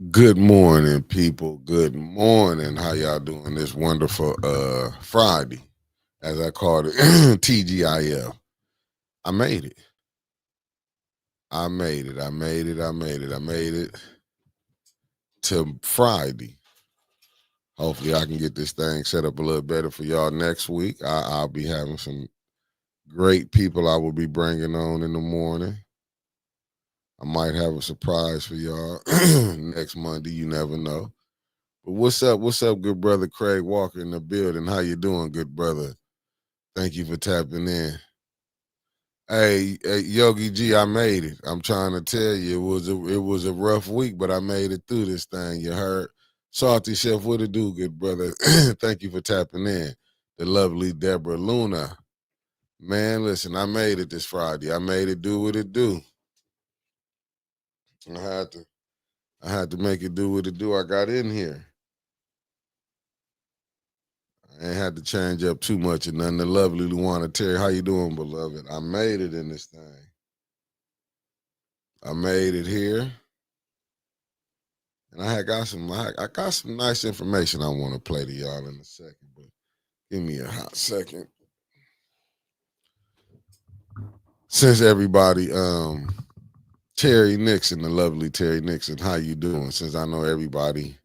Good morning, people. Good morning. How y'all doing this wonderful Friday? As I called it, TGIF. I made it. I made it. I made it. I made it. I made it to Friday. Hopefully, I can get this thing set up a little better for y'all next week. I'll be having some great people I will be bringing on in the morning. I might have a surprise for y'all next Monday. You never know. But what's up? What's up, good brother Craig Walker in the building? How you doing, good brother? Thank you for tapping in. Hey, Yogi G, I made it. I'm trying to tell you, it was a rough week, but I made it through this thing. You heard, Salty Chef, what it do, good brother? Thank you for tapping in. The lovely Deborah Luna, man. Listen, I made it this Friday. I made it do what it do. I had to, I had to make it do what it do. I got in here. I ain't had to change up too much and nothing. The lovely Luana Terry, how you doing, beloved? I made it in this thing. I made it here. And I got some nice information I want to play to y'all in a second, but give me a hot second. Since everybody, Terry Nixon, the lovely Terry Nixon, how you doing? Since I know everybody,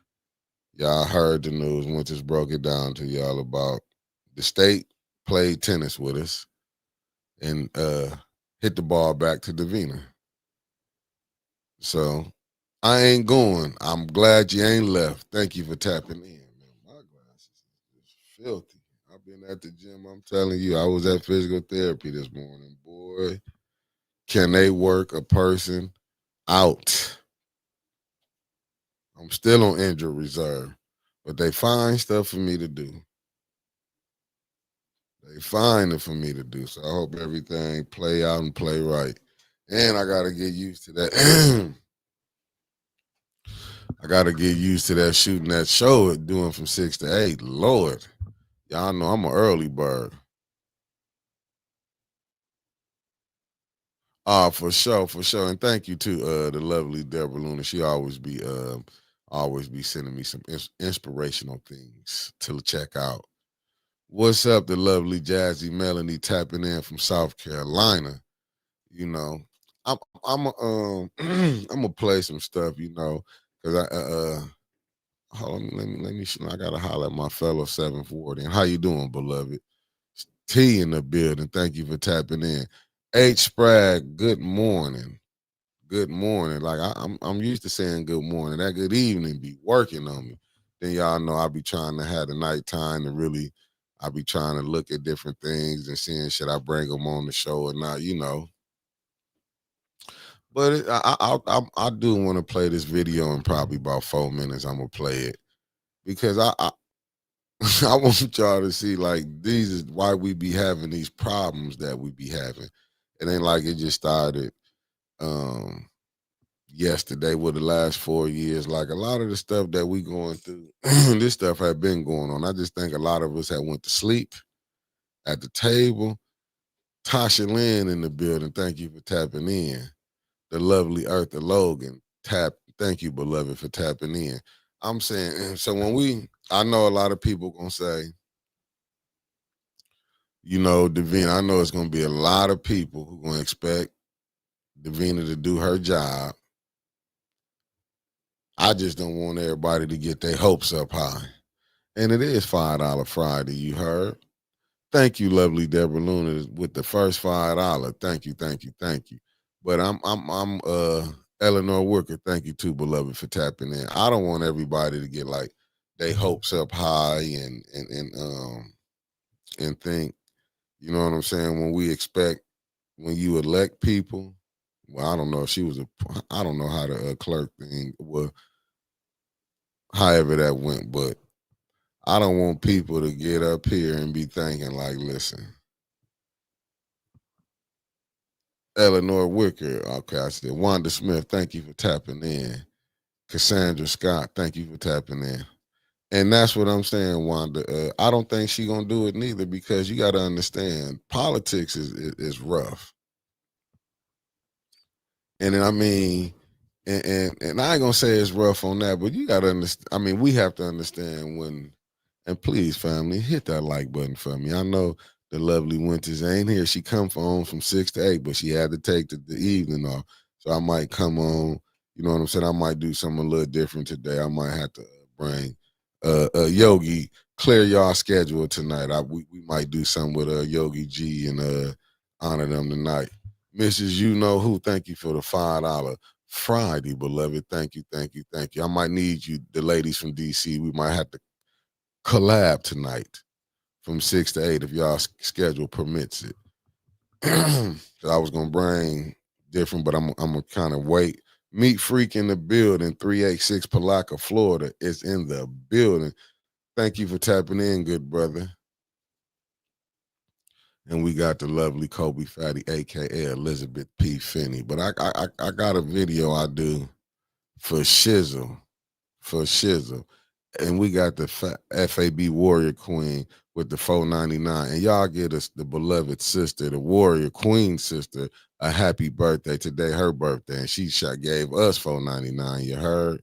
y'all heard the news, and we just broke it down to y'all about the state played tennis with us and hit the ball back to Davina. So I ain't going. I'm glad you ain't left. Thank you for tapping in. Man, my glasses is filthy. I've been at the gym. I'm telling you, I was at physical therapy this morning. Boy, can they work a person out? I'm still on injured reserve, but they find stuff for me to do. They find it for me to do. So I hope everything play out and play right. And I gotta get used to that. I gotta get used to that shooting that show at doing from 6 to 8. Lord, y'all know I'm an early bird. For sure, for sure. And thank you to the lovely Deborah Luna. She always be sending me some inspirational things to check out. What's up, the lovely Jazzy Melanie tapping in from South Carolina? You know, I'm I'm gonna play some stuff, because hold on, let me I gotta holler at my fellow 740. And how you doing, beloved? T in the building. Thank you for tapping in. H Spragg, good morning. Good morning. Like I'm used to saying good morning. That good evening be working on me. Then y'all know I be trying to have the nighttime to really I be trying to look at different things and seeing should I bring them on the show or not. But I do want to play this video in probably about 4 minutes. I'm gonna play it because I want y'all to see like these is why we be having these problems that we be having. It ain't like it just started um yesterday with the last 4 years. Like a lot of the stuff that we going through, this stuff had been going on. I just think a lot of us had went to sleep at the table. Tasha Lynn in the building. Thank you for tapping in. The lovely Eartha Logan. Thank you, beloved, for tapping in. I'm saying so I know a lot of people gonna say, Davina, I know it's gonna be a lot of people who gonna expect Davina to do her job. I just don't want everybody to get their hopes up high. And it is $5 Friday, you heard. Thank you, lovely Deborah Luna, with the first $5. Thank you, thank you, thank you. But I'm Eleanor Wicker, thank you too, beloved, for tapping in. I don't want everybody to get like their hopes up high and think, you know what I'm saying, when you elect people, well, I don't know if she was I don't know how the clerk thing, well, however that went, but I don't want people to get up here and be thinking like, listen, Eleanor Wicker, okay, I said Wanda Smith, thank you for tapping in. Cassandra Scott, thank you for tapping in. And that's what I'm saying, Wanda. I don't think she gonna do it neither because you got to understand politics is rough, and then, I mean, And I ain't gonna say it's rough on that, but you gotta understand. I mean, we have to understand when. And please, family, hit that like button for me. I know the lovely Winters ain't here. She come home from 6 to 8, but she had to take the evening off. So I might come on. You know what I'm saying? I might do something a little different today. I might have to bring Yogi. Clear y'all schedule tonight. We might do something with Yogi G and honor them tonight. Mrs. You Know Who, thank you for the $5 Friday, beloved. Thank you, thank you, thank you. I might need you, the ladies from DC. We might have to collab tonight from 6 to 8 if y'all schedule permits it. I was gonna bring different, but I'm gonna kind of wait. Meet Freak in the building, 386 Palaca, Florida is in the building. Thank you for tapping in, good brother. And we got the lovely Kobe Fatty, aka Elizabeth P. Finney. But I got a video I do for Shizzle. And we got the FAB Warrior Queen with the $4.99. And y'all get us the beloved sister, the Warrior Queen sister, a happy birthday today, her birthday. And she gave us $4.99. You heard?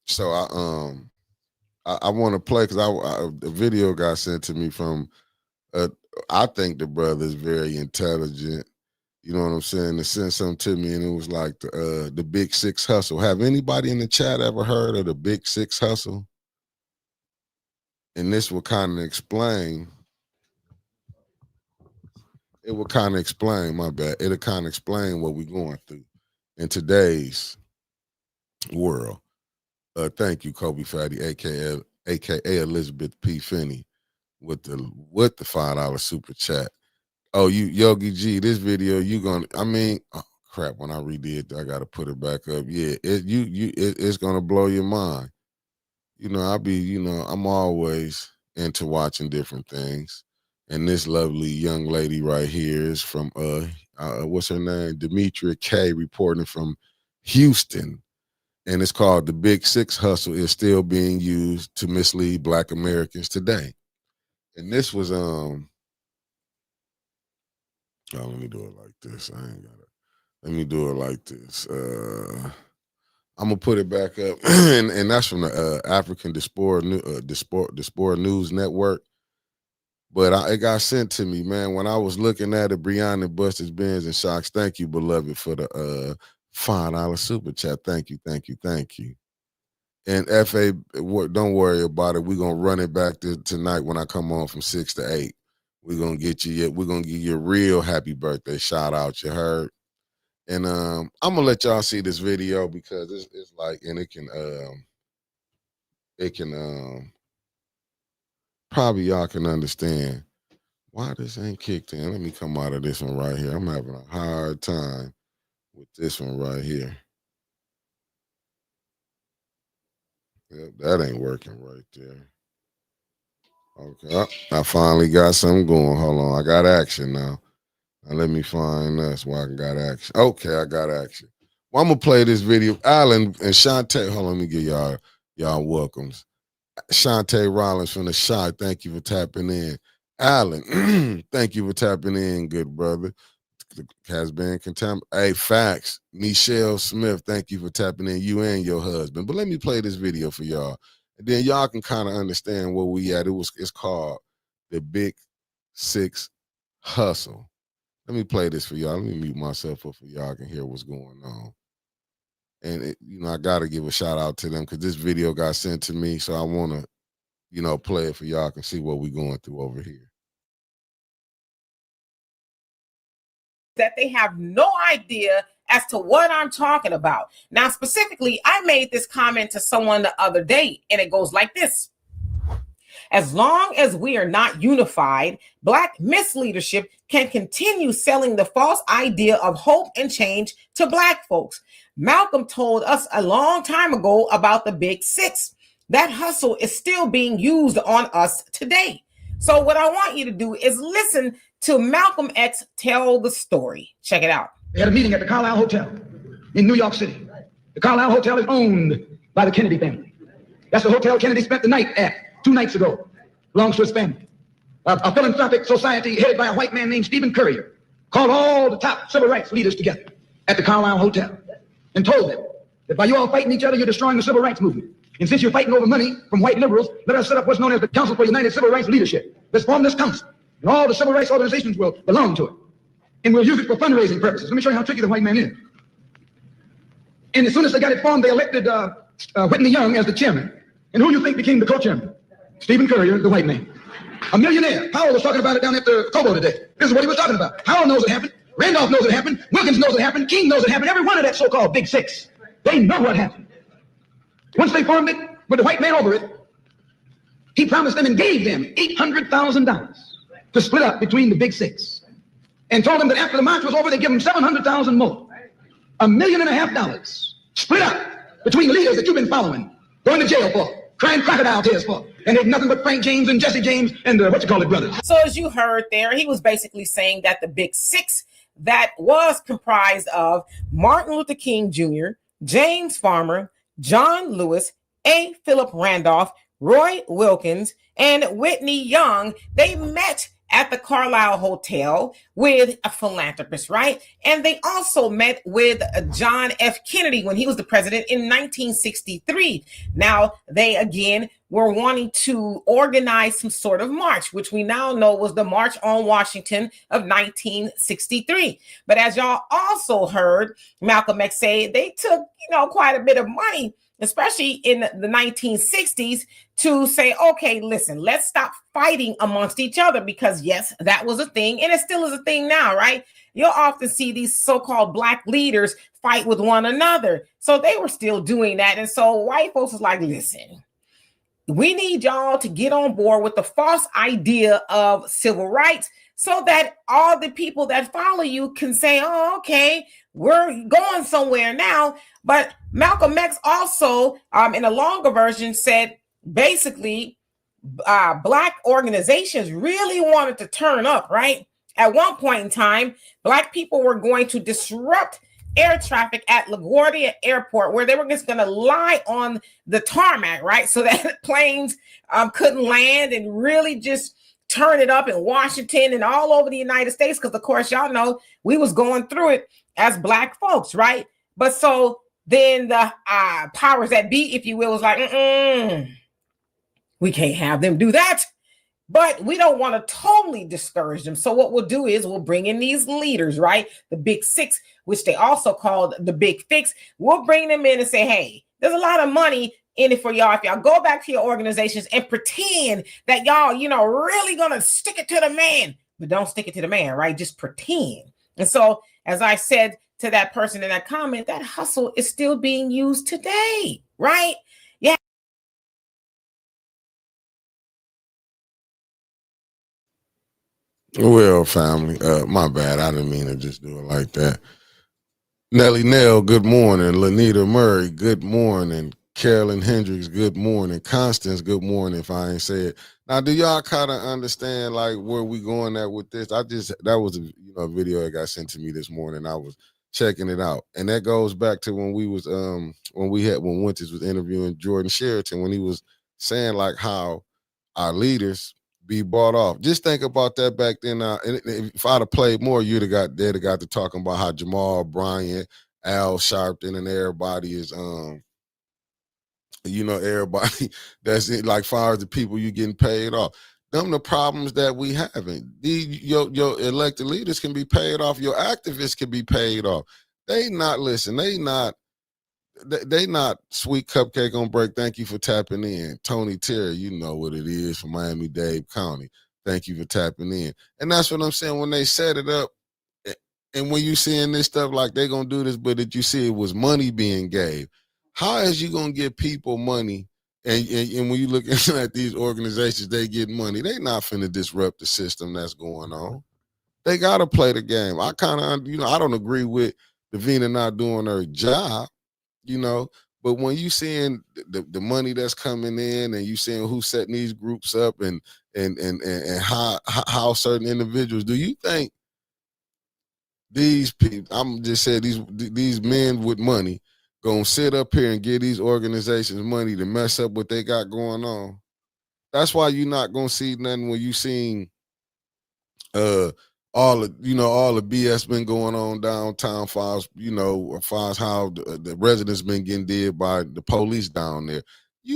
So I want to play because the video got sent to me from I think the brother is very intelligent. You know what I'm saying? They sent something to me, and it was like the Big Six Hustle. Have anybody in the chat ever heard of the Big Six Hustle? And this will kind of explain. It will kind of explain, my bad. It'll kind of explain what we're going through in today's world. Thank you, Kobe Fatty, aka Elizabeth P. Finney, with the $5 super chat. Oh, you Yogi G, this video oh, crap, when I redid, I gotta put it back up. Yeah, it's gonna blow your mind. You know, I'm always into watching different things. And this lovely young lady right here is from what's her name? Demetria K, reporting from Houston. And it's called The Big Six Hustle is still being used to mislead Black Americans today. And this was let me do it like this. I ain't got it. Let me do it like this. I'm gonna put it back up, and that's from the African Diaspora News Network. But it got sent to me, man. When I was looking at it, Breonna and Buster's Benz and Shocks. Thank you, beloved, for the $5 super chat. Thank you, thank you, thank you. And FA, don't worry about it. We're gonna run it back tonight when I come on from 6 to 8. We're gonna get you. We're gonna give you a real happy birthday shout out. You heard? And I'm gonna let y'all see this video because it's like, and it can probably y'all can understand why this ain't kicked in. Let me come out of this one right here. I'm having a hard time with this one right here. Yep, that ain't working right there. Okay, I finally got something going. Hold on, I got action now. Now let me find this where I got action. Okay, I got action. Well, I'm gonna play this video. Alan and Shantae. Hold on, let me give y'all welcomes. Shantae Rollins from the Shy. Thank you for tapping in. Alan, thank you for tapping in, good brother. Has been contaminated. Hey, facts. Michelle Smith, thank you for tapping in. You and your husband. But let me play this video for y'all, and then y'all can kind of understand where we at. It's called the Big Six Hustle. Let me play this for y'all. Let me mute myself up so y'all can hear what's going on. And I gotta give a shout out to them because this video got sent to me, so I want to, play it for y'all can see what we're going through over here. That they have no idea as to what I'm talking about. Now, specifically, I made this comment to someone the other day, and it goes like this. As long as we are not unified, Black misleadership can continue selling the false idea of hope and change to Black folks. Malcolm told us a long time ago about the Big Six. That hustle is still being used on us today. So what I want you to do is listen to Malcolm X tell the story. Check it out. They had a meeting at the Carlisle Hotel in New York City. The Carlisle Hotel is owned by the Kennedy family. That's the hotel Kennedy spent the night at 2 nights ago. Belongs to his family. A philanthropic society headed by a white man named Stephen Currier called all the top civil rights leaders together. at the Carlisle Hotel and told them that by you all fighting each other, you're destroying the civil rights movement. And since you're fighting over money from white liberals, let us set up what's known as the Council for United Civil Rights Leadership. Let's form this council, and all the civil rights organizations will belong to it. And we'll use it for fundraising purposes. Let me show you how tricky the white man is. And as soon as they got it formed, they elected Whitney Young as the chairman. And who do you think became the co-chairman? Stephen Currier, the white man. A millionaire. Powell was talking about it down at the Cobo today. This is what he was talking about. Powell knows it happened. Randolph knows it happened. Wilkins knows it happened. King knows it happened. Every one of that so-called Big Six. They know what happened. Once they formed it, with the white man over it, he promised them and gave them $800,000 to split up between the Big Six. And told them that after the march was over, they'd give them $700,000 more. $1.5 million split up between leaders that you've been following, going to jail for, crying crocodile tears for. And there's nothing but Frank James and Jesse James and brothers. So as you heard there, he was basically saying that the Big Six that was comprised of Martin Luther King Jr., James Farmer, John Lewis, A. Philip Randolph, Roy Wilkins, and Whitney Young, they met at the Carlisle Hotel with a philanthropist, right? And they also met with John F. Kennedy when he was the president in 1963. Now, they again were wanting to organize some sort of march, which we now know was the March on Washington of 1963. But as y'all also heard Malcolm X say, they took, quite a bit of money, especially in the 1960s, to say, okay, listen, let's stop fighting amongst each other, because yes, that was a thing, and it still is a thing now, right? You'll often see these so-called Black leaders fight with one another. So they were still doing that. And so white folks was like, listen, we need y'all to get on board with the false idea of civil rights so that all the people that follow you can say, oh, okay, we're going somewhere now. But Malcolm X also, in a longer version, said basically Black organizations really wanted to turn up, right? At one point in time, Black people were going to disrupt air traffic at LaGuardia Airport, where they were just going to lie on the tarmac, right? So that planes couldn't land, and really just turn it up in Washington and all over the United States. Because of course, y'all know we was going through it as Black folks, right? But so then the powers that be, if you will, was like, we can't have them do that. But we don't want to totally discourage them. So what we'll do is we'll bring in these leaders, right? The Big Six, which they also called the Big Fix. We'll bring them in and say, hey, there's a lot of money in it for y'all. If y'all go back to your organizations and pretend that y'all, really going to stick it to the man, but don't stick it to the man, right? Just pretend. And so, as I said to that person in that comment, that hustle is still being used today, right? Yeah. Well, family, my bad. I didn't mean to just do it like that. Nellie Nell, good morning. Lanita Murray, good morning. Carolyn Hendricks, good morning. Constance, good morning, if I ain't said. Now, do y'all kind of understand, like, where we going at with this? That was a video that got sent to me this morning. I was checking it out. And that goes back to when we was, when Winters was interviewing Jordan Sheraton, when he was saying, like, how our leaders be bought off. Just think about that back then. If I'd have played more, they'd have got to talking about how Jamal Bryant, Al Sharpton, and everybody is, everybody that's it, like far as the people you getting paid off. Them the problems that we having. Your elected leaders can be paid off. Your activists can be paid off. They not sweet cupcake on break. Thank you for tapping in. Tony Terry, you know what it is from Miami-Dade County. Thank you for tapping in. And that's what I'm saying. When they set it up, and when you seeing this stuff like they gonna do this, but did you see it was money being gave? How is you gonna give people money? And when you look at these organizations, they get money. They not finna disrupt the system that's going on. They gotta play the game. I kind of, I don't agree with Davina not doing her job. But when you seeing the money that's coming in, and you seeing who's setting these groups up, and how certain individuals, do you think these people, I'm just saying, these men with money gonna sit up here and give these organizations money to mess up what they got going on? That's why you're not gonna see nothing when you seen all the BS been going on downtown, fires, fires how the residents been getting did by the police down there.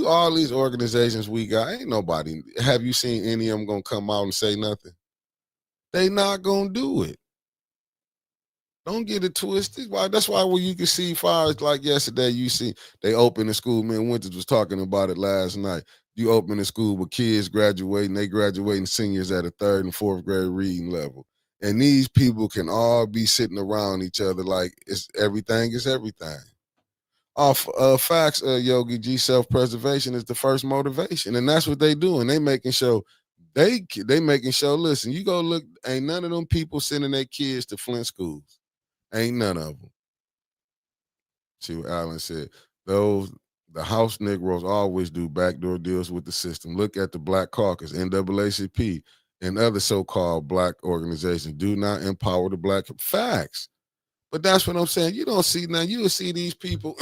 All these organizations we got, ain't nobody. Have you seen any of them gonna come out and say nothing? They not gonna do it. Don't get it twisted. Why? That's why when you can see fires like yesterday, you see they open the school. Man, Winters was talking about it last night. You open the school with kids graduating, they graduating seniors at a third and fourth grade reading level. And these people can all be sitting around each other like it's everything is everything. Off facts, Yogi G, self-preservation is the first motivation. And that's what they doing. They making sure they making sure, listen, you go look, ain't none of them people sending their kids to Flint schools. Ain't none of them. See what Allen said. The House Negroes always do backdoor deals with the system. Look at the Black Caucus, NAACP, and other so-called black organizations do not empower the black facts. But that's what I'm saying. You don't see now. You'll see these people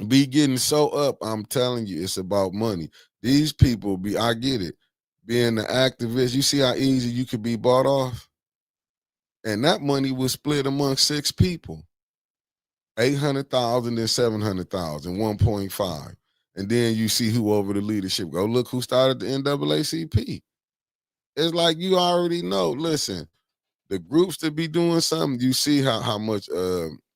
be getting so up. I'm telling you, it's about money. These people I get it. Being the activist, you see how easy you could be bought off? And that money was split among 6 people. 800,000 and 700,000, 1.5. And then you see who over the leadership go. Look who started the NAACP. It's like you already know. Listen, the groups that be doing something, you see how much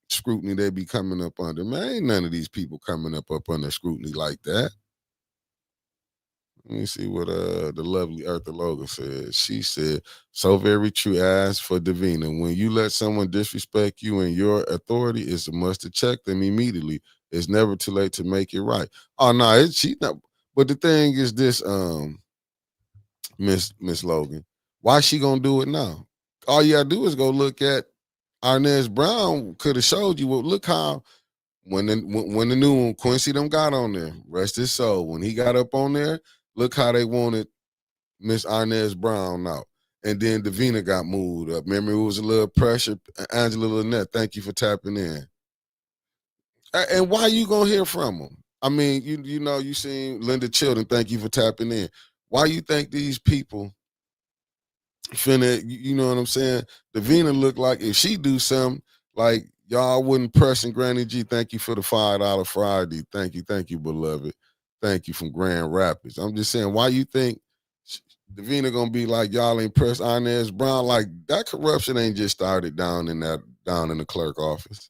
scrutiny they be coming up under. Man, ain't none of these people coming up under scrutiny like that. Let me see what the lovely Eartha Logan said. She said, so very true. As for Davina, when you let someone disrespect you and your authority, it's a must to check them immediately. It's never too late to make it right. Oh no, she not. But the thing is this, Miss Logan, why she gonna do it now? All you gotta do is go look at Arnez Brown. Could have showed you. Well, look how when the new one, Quincy them got on there, rest his soul. When he got up on there, look how they wanted Miss Arnez Brown out. And then Davina got moved up. Remember, it was a little pressure. Angela Lynette, thank you for tapping in. And why you gonna hear from them? I mean, you seen Linda Chilton, thank you for tapping in. Why you think these people finna, you know what I'm saying? Davina look like if she do something, like y'all wouldn't press and Granny G, thank you for the $5 Friday. Thank you, beloved. Thank you from Grand Rapids. I'm just saying, why you think Davina gonna be like y'all ain't press Inez Brown? Like that corruption ain't just started down in the clerk office.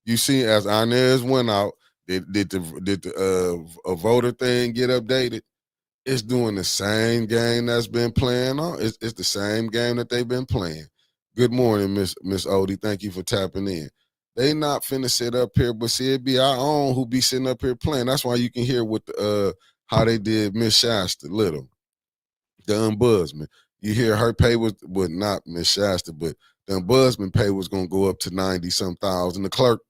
You see, as Inez went out, did the a voter thing get updated? It's doing the same game that's been playing on. It's the same game that they've been playing. Good morning, Miss Odie. Thank you for tapping in. They not finna sit up here, but see, it be our own who be sitting up here playing. That's why you can hear what how they did Miss Shasta Little, the ombudsman. You hear her pay was not Miss Shasta, but the ombudsman pay was gonna go up to 90-some thousand. The clerk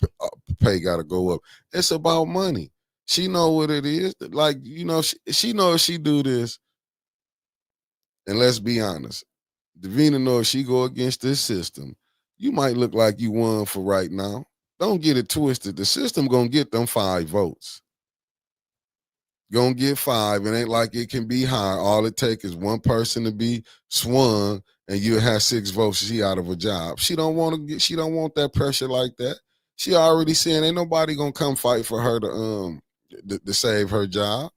pay got to go up. It's about money. She know what it is. Like, she know if she do this, and let's be honest, Davina know if she go against this system, you might look like you won for right now. Don't get it twisted. The system gonna get them 5 votes. Gonna get 5. It ain't like it can be high. All it take is one person to be swung, and you have 6 votes. She out of a job. She don't want that pressure like that. She already saying ain't nobody gonna come fight for her to save her job.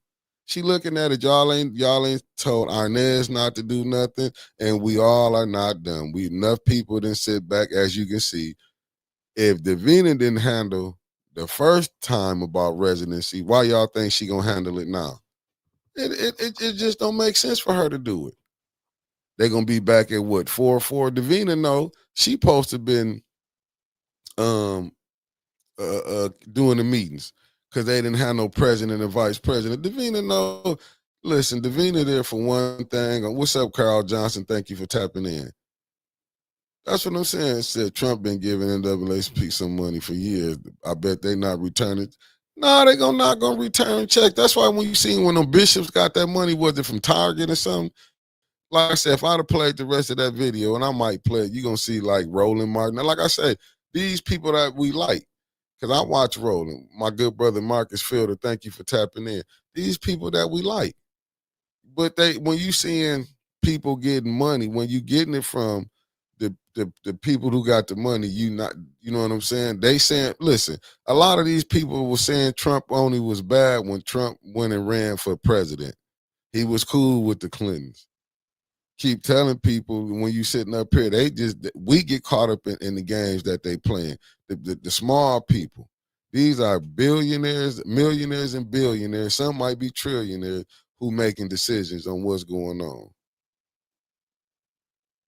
She looking at it. Y'all ain't told Arnez not to do nothing, and we all are not done. We enough people didn't sit back, as you can see. If Davina didn't handle the first time about residency, why y'all think she gonna handle it now? It just don't make sense for her to do it. They gonna be back at what 4-4. Davina know she supposed to been doing the meetings because they didn't have no president and vice president. Davina know. Listen, Davina there for one thing. What's up, Carl Johnson? Thank you for tapping in. That's what I'm saying. Said Trump been giving NAACP some money for years. I bet they not returning. No, they not gonna return check. That's why when you seen when them bishops got that money, was it from Target or something? Like I said, if I'd have played the rest of that video, and I might play it, you're gonna see like Roland Martin. Now, like I said, these people that we like, because I watch Roland, my good brother Marcus Fielder, thank you for tapping in. These people that we like. But when you seeing people getting money, when you getting it from the people who got the money, you know what I'm saying? They saying, listen, a lot of these people were saying Trump only was bad when Trump went and ran for president. He was cool with the Clintons. Keep telling people when you sitting up here, we get caught up in the games that they playing. The small people. These are billionaires, millionaires, and billionaires. Some might be trillionaires who making decisions on what's going on.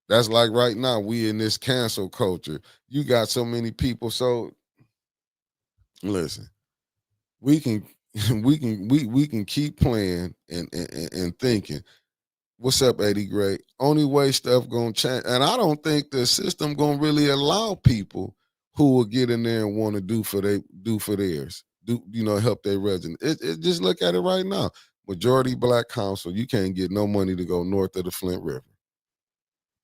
That's like right now, we in this cancel culture. You got so many people. So listen, we can we can keep playing and thinking. What's up, 80 Gray? Only way stuff gonna change, and I don't think the system gonna really allow people who will get in there and want to do for theirs, help their residents. Just look at it right now. Majority black council, you can't get no money to go north of the Flint River.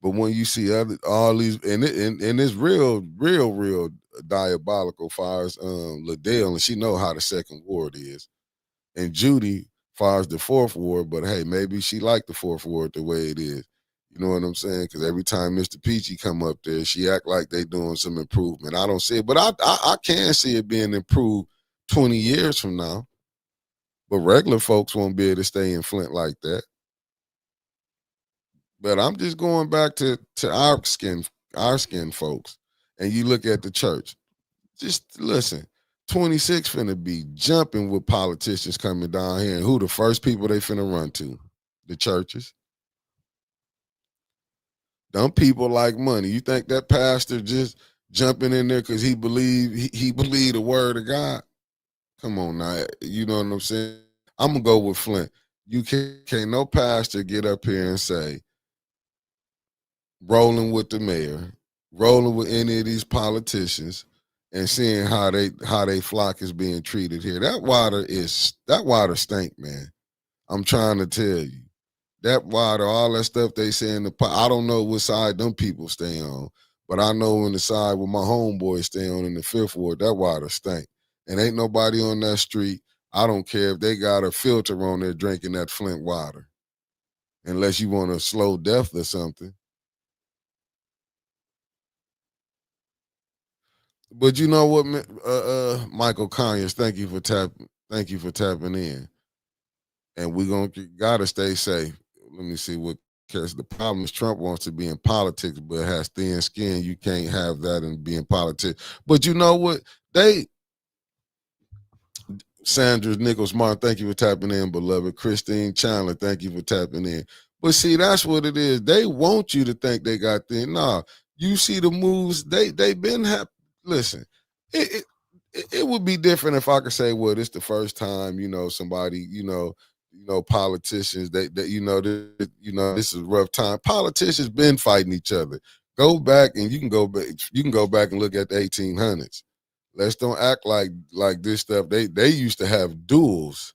But when you see all these, and it's real diabolical fires, Liddell, and she know how the second ward is, and Judy fires the fourth ward. But hey, maybe she liked the fourth ward the way it is. You know what I'm saying? Because every time Mr. Peachy come up there, she act like they doing some improvement. I don't see it, but I can see it being improved 20 years from now. But regular folks won't be able to stay in Flint like that. But I'm just going back to our skin folks. And you look at the church. Just listen, 26 finna be jumping with politicians coming down here. And who the first people they finna run to? The churches. Them people like money. You think that pastor just jumping in there because he believed the word of God? Come on now. You know what I'm saying? I'm gonna go with Flint. You can't no pastor get up here and say, rolling with the mayor, rolling with any of these politicians, and seeing how they flock is being treated here. That water stink, man. I'm trying to tell you. That water, all that stuff they say in the pot, I don't know what side them people stay on, but I know on the side where my homeboys stay on in the fifth ward, that water stink. And ain't nobody on that street. I don't care if they got a filter on there drinking that Flint water. Unless you want a slow death or something. But you know what, Michael Conyers, thank you for tapping in. And we're gotta stay safe. Let me see what because the problem is Trump wants to be in politics, but has thin skin. You can't have that and be in politics. But you know what? Sandra Nichols Martin, thank you for tapping in, beloved. Christine Chandler, thank you for tapping in. But see, that's what it is. They want you to think they got thin. Nah, you see the moves they been listen, it would be different if I could say, well, this the first time, somebody, politicians, this is a rough time. Politicians been fighting each other. Go back and you can go back and look at the 1800s. Let's don't act like this stuff. They used to have duels.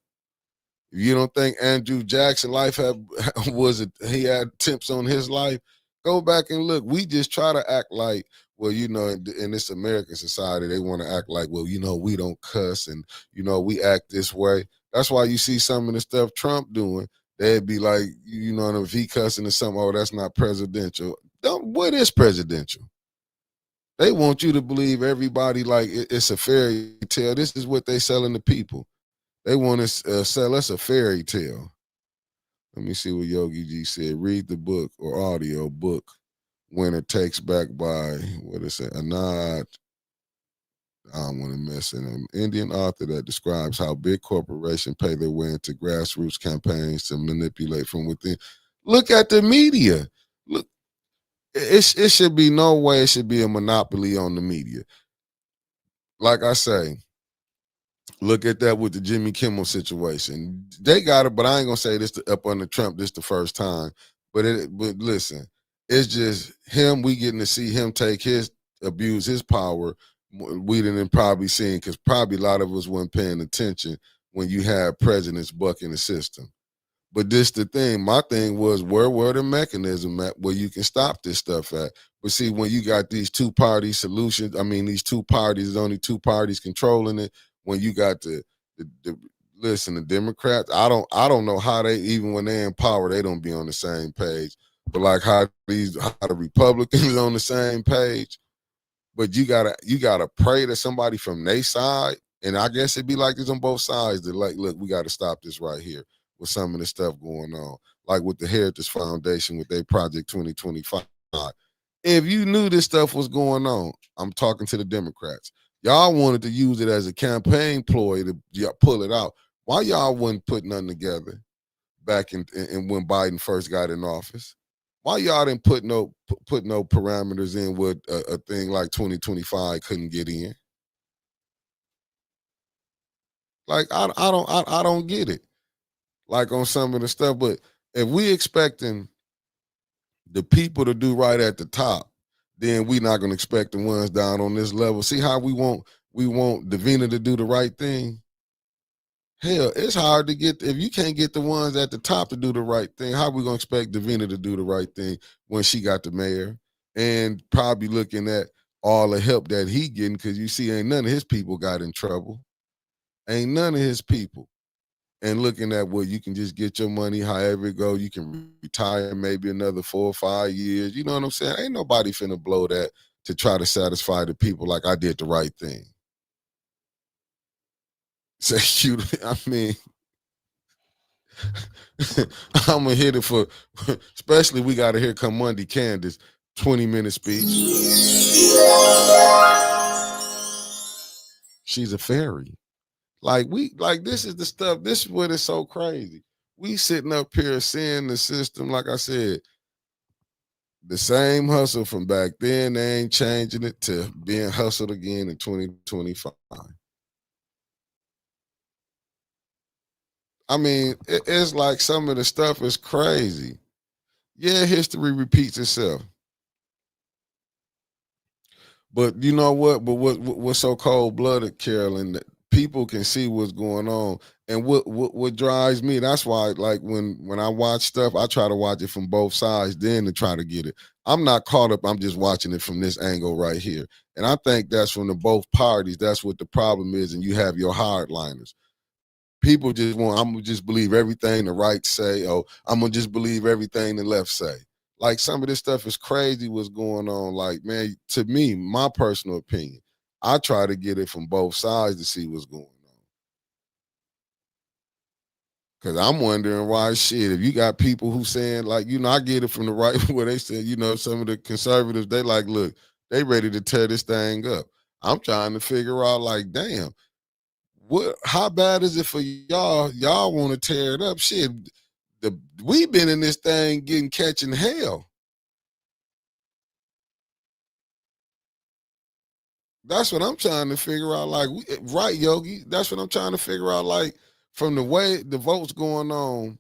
You don't think Andrew Jackson life he had attempts on his life? Go back and look. We just try to act like, well, in this American society, they want to act like, well, we don't cuss and, we act this way. That's why you see some of the stuff Trump doing. They'd be like, if he cussing or something, oh, that's not presidential. What is presidential? They want you to believe everybody like it's a fairy tale. This is what they selling to people. They want to sell us a fairy tale. Let me see what Yogi G said. Read the book or audio book. Winner Takes Back by, what is it? Anad. I don't want to mess in them. Indian author that describes how big corporations pay their way into grassroots campaigns to manipulate from within. Look at the media. Look, it should be no way it should be a monopoly on the media. Like I say, look at that with the Jimmy Kimmel situation. They got it, but I ain't gonna say this up under Trump. This the first time, but listen, it's just him. We getting to see him abuse his power. We didn't probably seen because probably a lot of us weren't paying attention when you had presidents bucking the system. But this the thing. My thing was where were the mechanism at where you can stop this stuff at? But see, when you got these two-party solutions, these two parties, there's only two parties controlling it. When you got the listen, the Democrats, I don't know how they, even when they're in power, they don't be on the same page. But like how the Republicans on the same page, but you gotta pray to somebody from their side. And I guess it'd be like this on both sides. That like, look, we gotta stop this right here with some of the stuff going on. Like with the Heritage Foundation with their Project 2025. If you knew this stuff was going on, I'm talking to the Democrats. Y'all wanted to use it as a campaign ploy to pull it out. Why y'all wouldn't put nothing together back in when Biden first got in office? Why y'all didn't put no parameters in what a thing like 2025 couldn't get in? Like I don't get it. Like on some of the stuff, but if we expecting the people to do right at the top, then we not gonna expect the ones down on this level. See how we want Davina to do the right thing. Hell, it's hard to get if you can't get the ones at the top to do the right thing. How we gonna expect Davina to do the right thing when she got the mayor and probably looking at all the help that he getting? Because you see, ain't none of his people got in trouble. Ain't none of his people. And looking at where you can just get your money however it go, you can retire maybe another 4 or 5 years. You know what I'm saying? Ain't nobody finna blow that to try to satisfy the people like I did the right thing. Say you, I mean, I'm gonna hit it for, especially we got to hear come Monday, Candace, 20-minute speech. She's a fairy. Like this is the stuff. This is what is so crazy. We sitting up here seeing the system. Like I said, the same hustle from back then. They ain't changing it to being hustled again in 2025. I mean, it's like some of the stuff is crazy. Yeah, history repeats itself. But you know what? But what's so cold blooded, Carolyn? That people can see what's going on, and what drives me. That's why, like when I watch stuff, I try to watch it from both sides, then to try to get it. I'm not caught up. I'm just watching it from this angle right here, and I think that's from the both parties. That's what the problem is, and you have your hardliners. People just want, I'm gonna just believe everything the right say, oh, I'm gonna just believe everything the left say. Like some of this stuff is crazy what's going on. Like, man, to me, my personal opinion, I try to get it from both sides to see what's going on. Cause I'm wondering why shit, if you got people who saying, like, I get it from the right where they said, some of the conservatives, they like, look, they ready to tear this thing up. I'm trying to figure out, like, damn, how bad is it for y'all? Y'all want to tear it up? Shit, we been in this thing getting catching hell. That's what I'm trying to figure out. Like, right, Yogi? That's what I'm trying to figure out. Like, from the way the votes going on,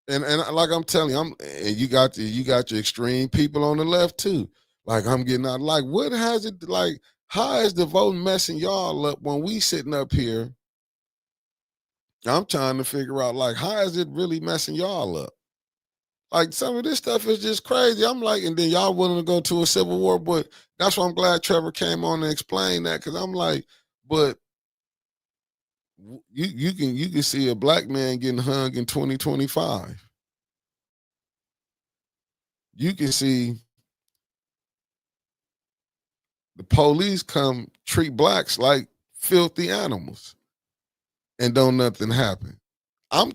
and like I'm telling you, and you got your extreme people on the left too. Like I'm getting out. Like, what has it like? How is the vote messing y'all up when we sitting up here? I'm trying to figure out, like, how is it really messing y'all up? Like some of this stuff is just crazy. I'm like, and then y'all willing to go to a civil war, but that's why I'm glad Trevor came on and explained that, because I'm like, but you can see a black man getting hung in 2025. You can see the police come treat blacks like filthy animals, and don't nothing happen. I'm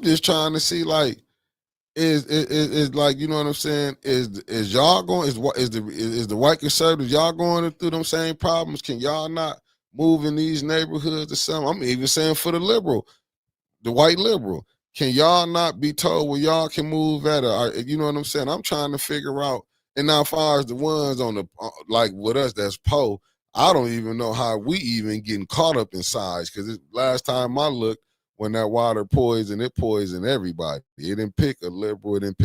just trying to see, like, is like, you know what I'm saying? Is y'all going? Is the white conservatives, y'all going through them same problems? Can y'all not move in these neighborhoods or something? I'm even saying for the white liberal, can y'all not be told where y'all can move at? Or, you know what I'm saying? I'm trying to figure out. And now, as far as the ones on the like with us, that's I don't even know how we even getting caught up in size, because last time I looked, when that water poisoned, it poisoned everybody. It didn't pick a liberal, it didn't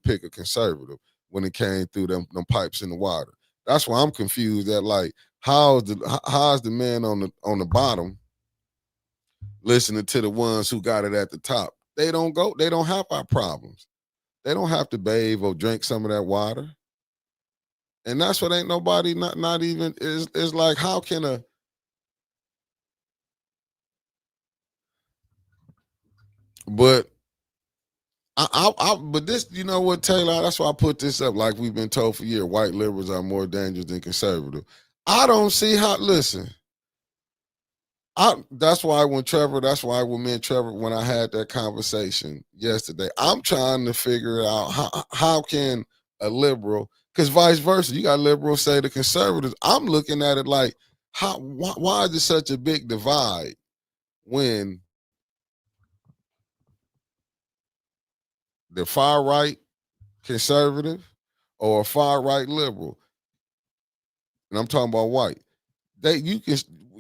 pick a conservative when it came through them pipes in the water. That's why I'm confused at, like, how's the man on the bottom listening to the ones who got it at the top? They don't have our problems. They don't have to bathe or drink some of that water. And that's what ain't nobody not even is like, how can But but this, you know what, Taylor? That's why I put this up. Like we've been told for years, white liberals are more dangerous than conservative. I don't see how. Listen, that's why that's why when me and Trevor, when I had that conversation yesterday, I'm trying to figure out how can a liberal, because vice versa, you got liberals say to conservatives. I'm looking at it like, why is it such a big divide when the far right conservative or a far right liberal, and I'm talking about white, you can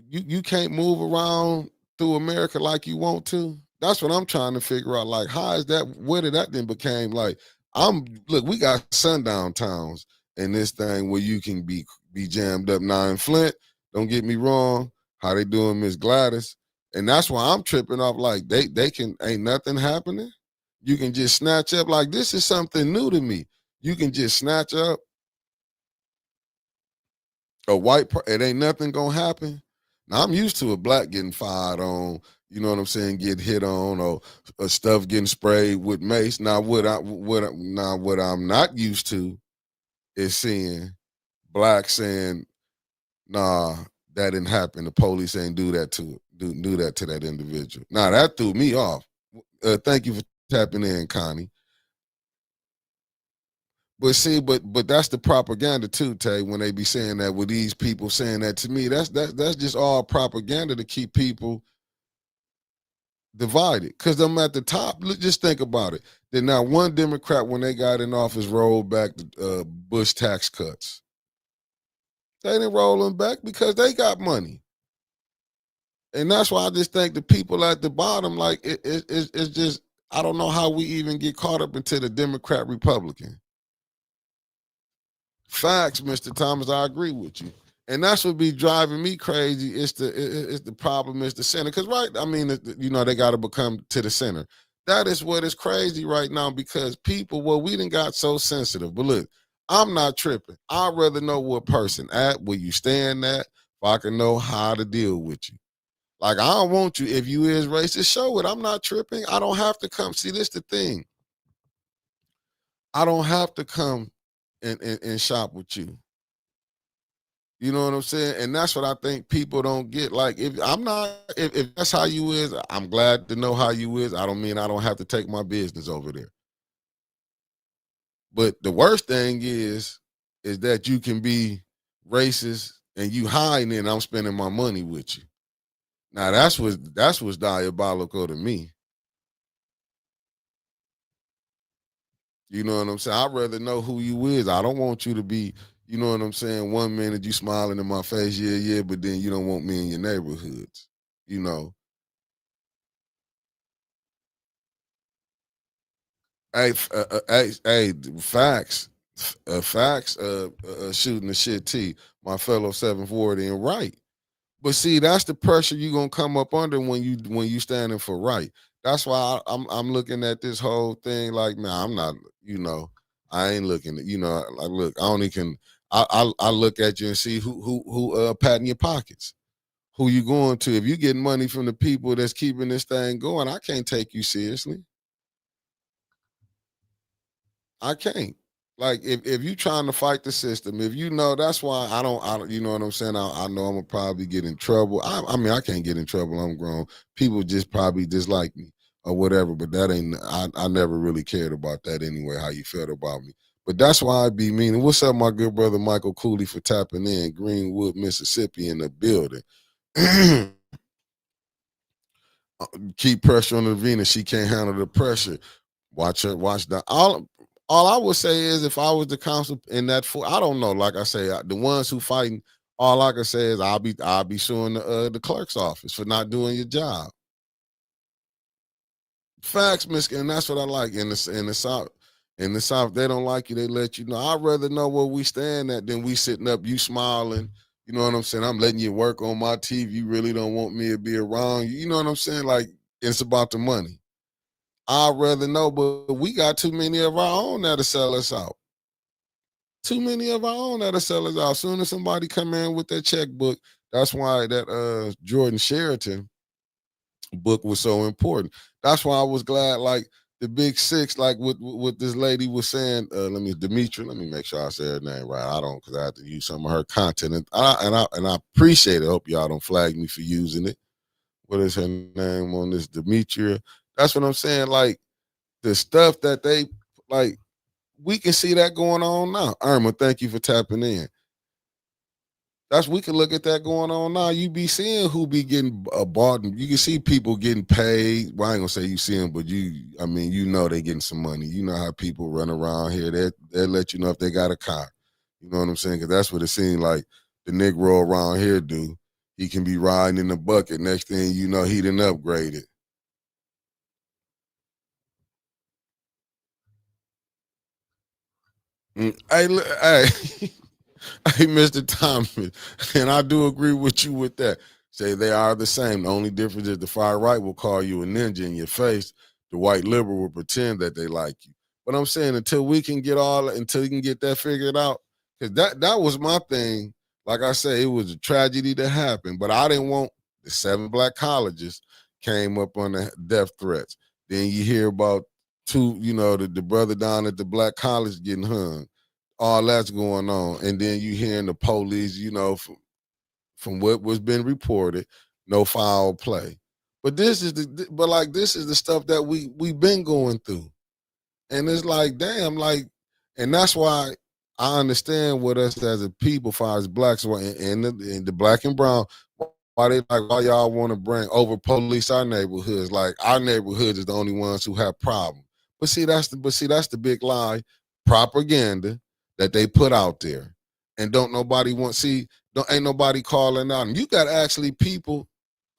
you can't move around through America like you want to. That's what I'm trying to figure out. Like, how is that? Where did that then became like? Look, we got sundown towns in this thing where you can be jammed up. Now in Flint, don't get me wrong, how they doing, Miss Gladys, and that's why I'm tripping off. Like they can ain't nothing happening. You can just snatch up. Like this is something new to me. You can just snatch up a it ain't nothing gonna happen. Now I'm used to a black getting fired on, you know what I'm saying, get hit on, or stuff getting sprayed with mace. Now what I'm not used to is seeing blacks saying, nah, that didn't happen. The police ain't do that to that individual. Now that threw me off. Thank you for tapping in, Connie. But see, but that's the propaganda too, Tay. When they be saying that, with these people saying that to me, that's just all propaganda to keep people divided. Cause I'm at the top. Just think about it. Then now one Democrat, when they got in office, rolled back the Bush tax cuts. They didn't roll them back because they got money, and that's why I just think the people at the bottom, like it's just, I don't know how we even get caught up into the Democrat Republican. Facts, Mr. Thomas. I agree with you, and that's what be driving me crazy. It's the problem is the center, because right, I mean, you know, they got to become to the center. That is what is crazy right now, because people, well, we done got so sensitive. But look, I'm not tripping. I'd rather know what person at, where you stand at, if I can know how to deal with you. Like, I don't want you, if you is racist, show it. I'm not tripping. I don't have to come. See, this the thing. I don't have to come and shop with you. You know what I'm saying? And that's what I think people don't get. Like, if that's how you is, I'm glad to know how you is. I don't mean I don't have to take my business over there. But the worst thing is that you can be racist and you hiding it, and I'm spending my money with you. Now that's what's diabolical to me. You know what I'm saying? I'd rather know who you is. I don't want you to be, you know what I'm saying, 1 minute you smiling in my face, yeah, but then you don't want me in your neighborhoods. You know. Hey, facts. Facts, shooting the shit T, my fellow 740 and right. But see, that's the pressure you gonna come up under when you standing for right. That's why I'm looking at this whole thing like, man, I'm not, you know, I ain't looking at, you know, like, look, I only can, I look at you and see who patting your pockets, who you going to. If you getting money from the people that's keeping this thing going, I can't take you seriously. I can't. Like, if you trying to fight the system, if you know, that's why I don't, you know what I'm saying? I know I'm gonna probably get in trouble. I mean, I can't get in trouble. I'm grown. People just probably dislike me or whatever, but that ain't, I never really cared about that anyway, how you felt about me. But that's why I be meaning. What's up, my good brother Michael Cooley, for tapping in? Greenwood, Mississippi, in the building. Keep pressure on the Venus. She can't handle the pressure. Watch her. Watch that. All I would say is, if I was the counsel in that, I don't know. Like I say, the ones who fighting, all I can say is I'll be suing the clerk's office for not doing your job. Facts, Miss, and that's what I like in the South. In the South, they don't like you. They let you know. I'd rather know where we stand at than we sitting up, you smiling. You know what I'm saying? I'm letting you work on my TV. You really don't want me to be around you. You know what I'm saying? Like, it's about the money. I'd rather know, but we got too many of our own that'll sell us out. Too many of our own that'll sell us out. As soon as somebody come in with their checkbook, that's why that Jordan Sheraton, book was so important. That's why I was glad, like the Big Six, like what this lady was saying. Demetri. Let me make sure I say her name right. I don't, because I have to use some of her content, and I appreciate it. I hope y'all don't flag me for using it. What is her name on this, Demetria? That's what I'm saying. Like the stuff that they like, we can see that going on now. Irma, thank you for tapping in. That's, we can look at that going on now. You be seeing who be getting bought. You can see people getting paid. Well, I ain't gonna say you see them, but I mean, you know they getting some money. You know how people run around here. They let you know if they got a car. You know what I'm saying? Because that's what it seems like the Negro around here do. He can be riding in the bucket. Next thing you know, he done upgraded. Hey, hey, Mr. Thomas, and I do agree with you with that. Say they are the same. The only difference is the far right will call you a ninja in your face. The white liberal will pretend that they like you. But I'm saying until you can get that figured out, because that was my thing. Like I say, it was a tragedy that happened, but I didn't want the 7 black colleges came up on the death threats. Then you hear about two, the brother down at the black college getting hung, all that's going on, and then you hearing the police, from what was been reported, no foul play. This is the stuff that we've been going through, and it's like, damn, like, and that's why I understand what us as a people, far as blacks, and the black and brown, why y'all want to bring over police our neighborhoods, like our neighborhoods is the only ones who have problems. But see, that's the big lie, propaganda that they put out there, and don't nobody want see. Don't ain't nobody calling out. And you got actually people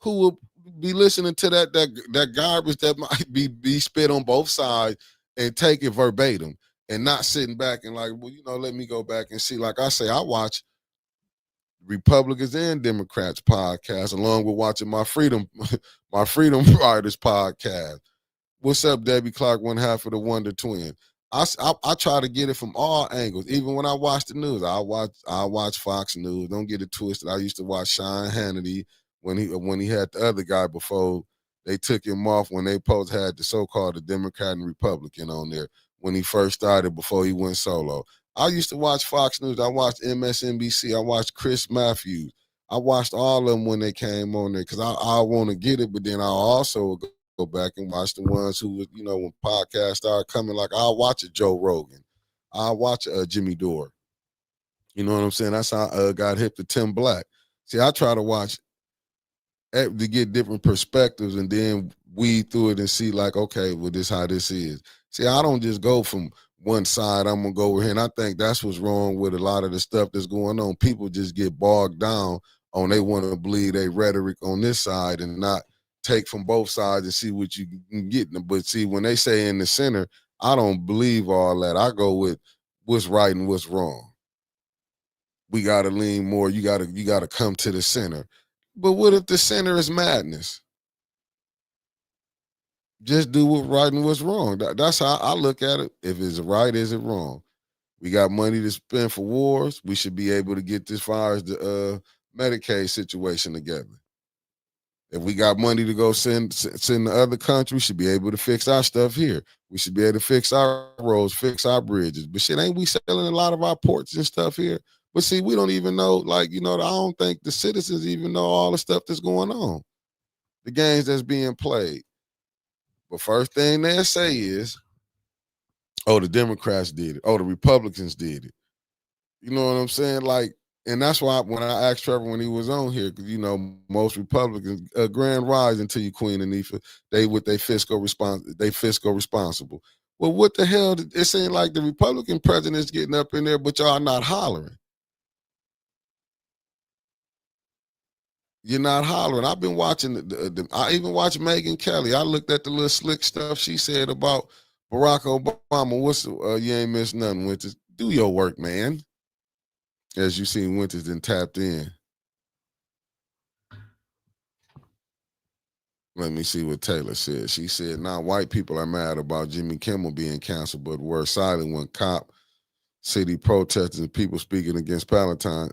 who will be listening to that garbage that might be spit on both sides and take it verbatim and not sitting back and like, well, let me go back and see. Like I say, I watch Republicans and Democrats podcast along with watching my freedom my freedom riders podcast. What's up, Debbie Clark, one half of the Wonder Twin? I try to get it from all angles. Even when I watch the news, I watch Fox News. Don't get it twisted. I used to watch Sean Hannity when he had the other guy before they took him off, when they both had the so-called the Democrat and Republican on there when he first started before he went solo. I used to watch Fox News. I watched MSNBC. I watched Chris Matthews. I watched all of them when they came on there because I want to get it, but then I also go back and watch the ones who would, when podcasts started coming, like I'll watch a Joe Rogan. I'll watch a Jimmy Dore. You know what I'm saying? That's how I got hip to Tim Black. See, I try to watch to get different perspectives and then weed through it and see like, okay, well, this how this is. See, I don't just go from one side, I'm gonna go over here. And I think that's what's wrong with a lot of the stuff that's going on. People just get bogged down on they want to bleed a rhetoric on this side and not take from both sides and see what you can get. But see, when they say in the center, I don't believe all that. I go with what's right and what's wrong. We gotta lean more. You gotta come to the center. But what if the center is madness? Just do what's right and what's wrong. That's how I look at it. If it's right, is it wrong? We got money to spend for wars. We should be able to get this far as the Medicaid situation together. If we got money to go send to other countries, we should be able to fix our stuff here. We should be able to fix our roads, fix our bridges. But shit, ain't we selling a lot of our ports and stuff here? But see, we don't even know, like, I don't think the citizens even know all the stuff that's going on, the games that's being played. But first thing they'll say is, oh, the Democrats did it. Oh, the Republicans did it. You know what I'm saying? Like, and that's why when I asked Trevor when he was on here, because most Republicans, grand rising to you, Queen Anifa, they with they fiscal responsible. Well, what the hell? It seems like the Republican president's getting up in there, but y'all not hollering. You're not hollering. I've been watching. I even watched Megyn Kelly. I looked at the little slick stuff she said about Barack Obama. You ain't missed nothing, Winters. Do your work, man. As you seen, Winters then tapped in. Let me see what Taylor said. She said, "Now white people are mad about Jimmy Kimmel being canceled, but were silent when cop city protesters and people speaking against Palestine.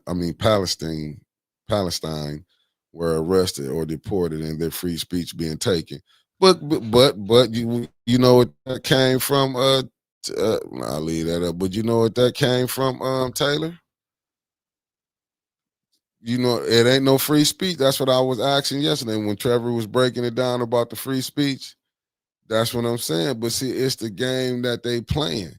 were arrested or deported and their free speech being taken. But you know what that came from? I'll leave that up. But you know what that came from? Taylor. You know, it ain't no free speech. That's what I was asking yesterday when Trevor was breaking it down about the free speech. That's what I'm saying. But see, it's the game that they playing.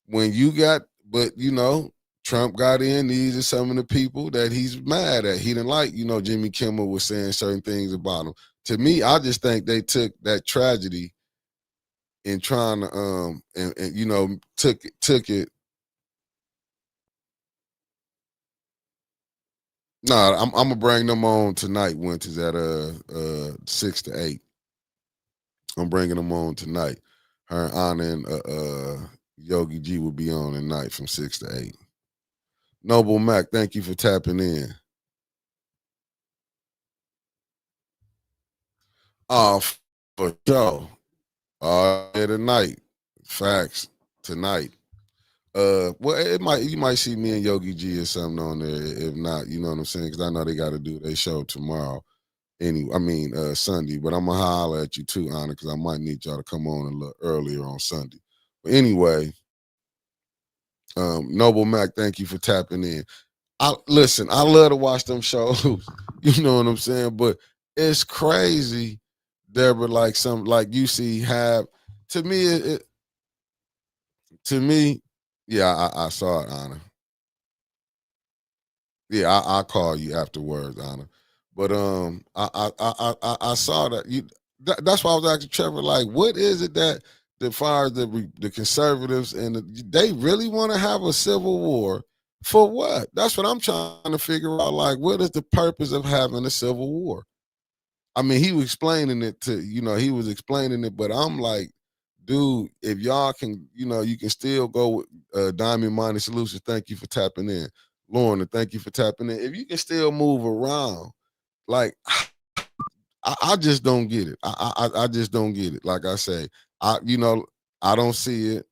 When you got, but you know, Trump got in. These are some of the people that he's mad at. He didn't like. You know, Jimmy Kimmel was saying certain things about him. To me, I just think they took that tragedy and trying to and you know took it. Nah, I'm gonna bring them on tonight. Winters at 6 to 8. I'm bringing them on tonight. Her and Anna and Yogi G will be on tonight from 6 to 8. Noble Mac, thank you for tapping in. Oh, for sure. Yeah, tonight. Facts tonight. Well, it might you might see me and Yogi G or something on there. If not, you know what I'm saying? Because I know they got to do their show tomorrow. Anyway, I mean Sunday. But I'm gonna holler at you too, Anna, because I might need y'all to come on a little earlier on Sunday. But anyway, Noble Mac, thank you for tapping in. I listen. I love to watch them shows. You know what I'm saying? But it's crazy, Deborah. Like some like you see have to me. To me, yeah, I saw it, Anna. Yeah, I'll call you afterwards, Anna. But I saw that you. That's why I was asking Trevor, like, what is it that the far as the conservatives and they really want to have a civil war for what? That's what I'm trying to figure out. Like, what is the purpose of having a civil war? I mean, he was explaining it to he was explaining it, but I'm like, dude, if y'all can, you can still go with Diamond Mining Solutions. Thank you for tapping in, Lorna. Thank you for tapping in. If you can still move around, like, I just don't get it. I just don't get it. Like I say, I don't see it.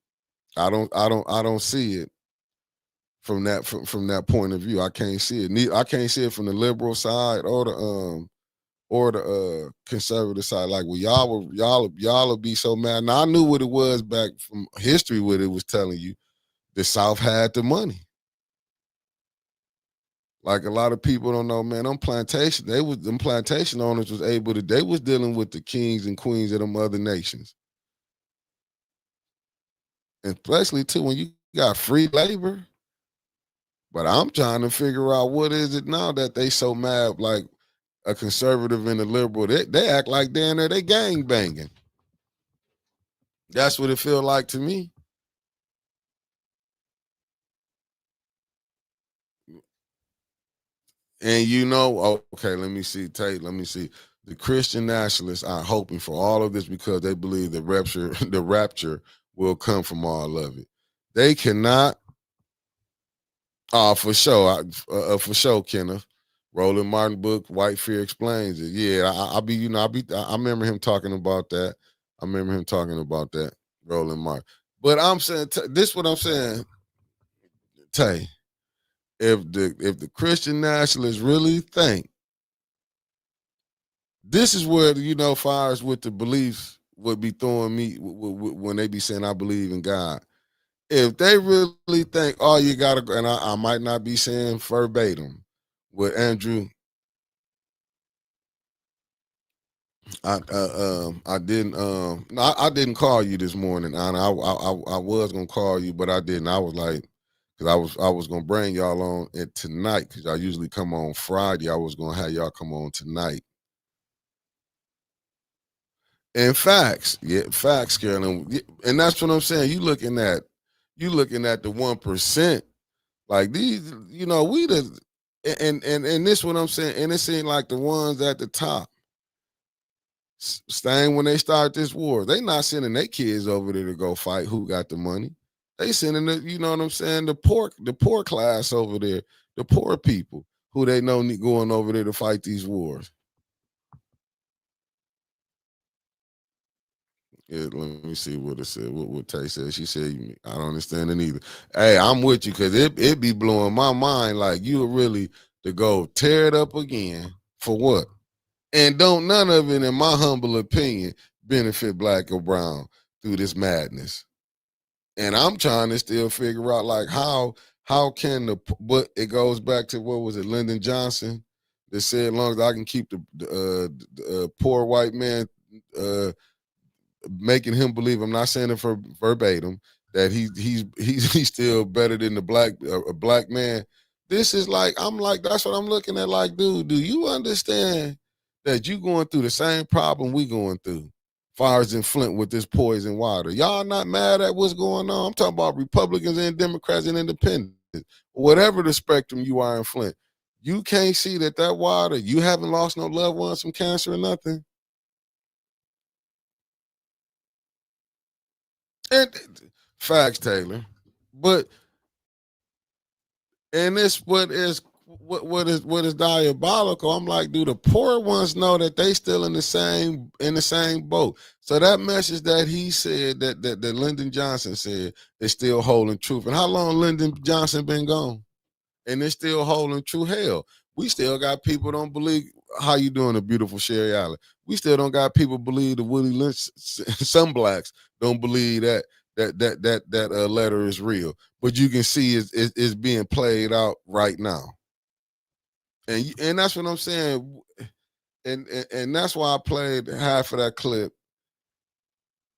I don't see it from that point of view. I can't see it. I can't see it from the liberal side or the conservative side. Like, well, y'all will be so mad. Now I knew what it was back from history. What it was telling you, the South had the money. Like a lot of people don't know, man. Them plantation owners was able to. They was dealing with the kings and queens of them other nations, and especially too when you got free labor. But I'm trying to figure out what is it now that they so mad. Like a conservative and a liberal, they act like they gang banging. That's what it feel like to me. And okay, let me see, Tate. Let me see. The Christian nationalists are hoping for all of this because they believe the rapture, the rapture will come from all of it. They cannot. For sure, for sure, Kenneth. Roland Martin book, White Fear explains it. Yeah, I remember him talking about that. I remember him talking about that, Roland Martin. But I'm saying this. What I'm saying, Tay. If the Christian nationalists really think this is where fires with the beliefs would be throwing me when they be saying I believe in God. If they really think, oh, you gotta go, and I might not be saying verbatim with Andrew. I didn't no, I didn't call you this morning, Anna. I was gonna call you, but I didn't. I was like, because I was gonna bring y'all on it tonight because I usually come on Friday. I was gonna have y'all come on tonight. And facts, yeah, facts, Carolyn, and that's what I'm saying. You looking at the 1%, like these, we and this what I'm saying, and it seemed like the ones at the top, staying when they start this war, they not sending their kids over there to go fight. Who got the money? They sending you know what I'm saying, the poor class over there, the poor people who they know going over there to fight these wars. Yeah, let me see what it said. What Tay said. She said, "I don't understand it either." Hey, I'm with you because it be blowing my mind. Like you really to go tear it up again For what? And don't none of it, in my humble opinion, benefit black or brown through this madness. And I'm trying to still figure out like how can the, but it goes back to, what was it, Lyndon Johnson that said, as long as I can keep the poor white man, uh, making him believe, I'm not saying it for verbatim, that he's still better than the black, a black man. This is like, I'm like, that's what I'm looking at. Like, dude, do you understand that you going through the same problem we going through? Fires in Flint with this poison water. Y'all not mad at what's going on? I'm talking about Republicans and Democrats and Independents, whatever the spectrum you are in Flint. You can't see that water. You haven't lost no loved ones from cancer or nothing. And facts, Taylor. But and this what is diabolical. I'm like, do the poor ones know that they still in the same boat? So that message that he said, that Lyndon Johnson said, is still holding truth. And how long Lyndon Johnson been gone? And it's still holding true. Hell, we still got people don't believe. How you doing, a beautiful Sherry Allen? We still don't got people believe the Willie Lynch. Some blacks don't believe that letter is real, but you can see it's being played out right now, and that's what I'm saying, and that's why I played half of that clip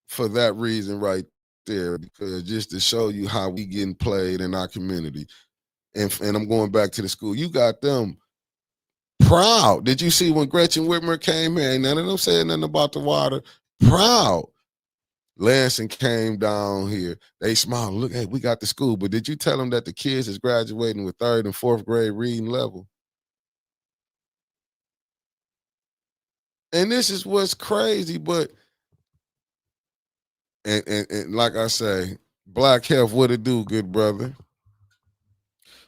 for that reason right there, because just to show you how we getting played in our community, and I'm going back to the school. You got them proud. Did you see when Gretchen Whitmer came here? Ain't none of them saying nothing about the water. Proud. Lansing came down here. They smiled. Look, hey, we got the school. But did you tell them that the kids is graduating with third and fourth grade reading level? And this is what's crazy. But and like I say, Black Health, what it do, good brother?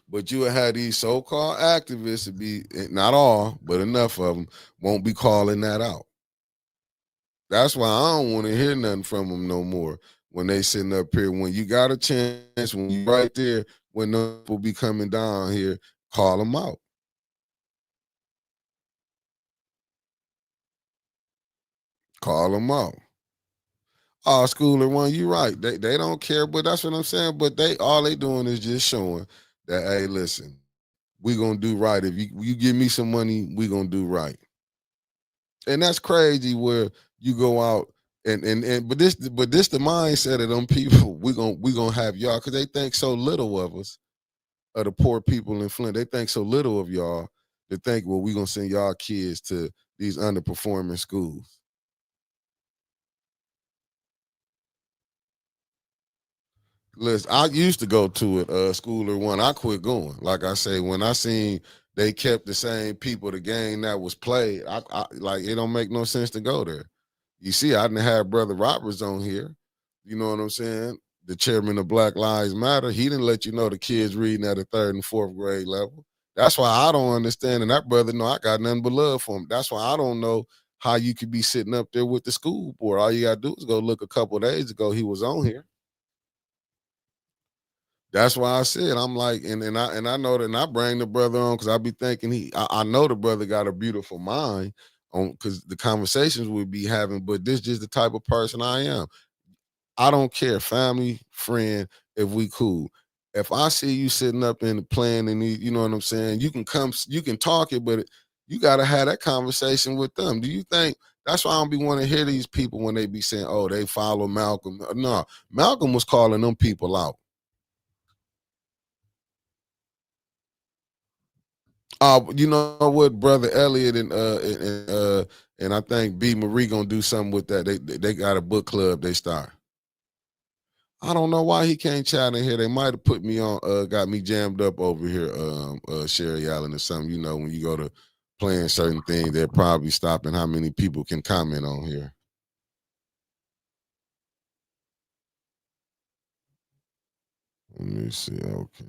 But you would have these so-called activists to be, not all, but enough of them won't be calling that out. That's why I don't want to hear nothing from them no more. When they sitting up here, when you got a chance, when you right there, when the people be coming down here, call them out. Call them out. Oh, schooler one, you right. They don't care, but that's what I'm saying. But all they doing is just showing that, hey, listen, we gonna do right. If you give me some money, we gonna do right. And that's crazy where you go out and but this the mindset of them people. We gonna have y'all because they think so little of us, of the poor people in Flint. They think so little of y'all. They think, well, we gonna send y'all kids to these underperforming schools. Listen, I used to go to it, schooler one. I quit going. Like I say, when I seen they kept the same people, the game that was played, I like it don't make no sense to go there. You see, I didn't have Brother Roberts on here. You know what I'm saying? The chairman of Black Lives Matter. He didn't let you know the kids reading at a third and fourth grade level. That's why I don't understand. And that brother know I got nothing but love for him. That's why I don't know how you could be sitting up there with the school board. All you gotta do is go look a couple of days ago. He was on here. That's why I said, I'm like, and I know that, and I bring the brother on because I be thinking I know the brother got a beautiful mind on, because the conversations we be having, but this just the type of person I am. I don't care, family, friend, if we cool. If I see you sitting up in the plan and you know what I'm saying, you can come, you can talk it, but you gotta have that conversation with them. Do you think that's why I don't be want to hear these people when they be saying, oh, they follow Malcolm? No, Malcolm was calling them people out. You know what, brother Elliot and I think B Marie gonna do something with that. They got a book club they start. I don't know why he can't chat in here. They might have put me on, got me jammed up over here, Sherry Allen or something. You know, when you go to playing certain things, they're probably stopping how many people can comment on here. Let me see. Okay.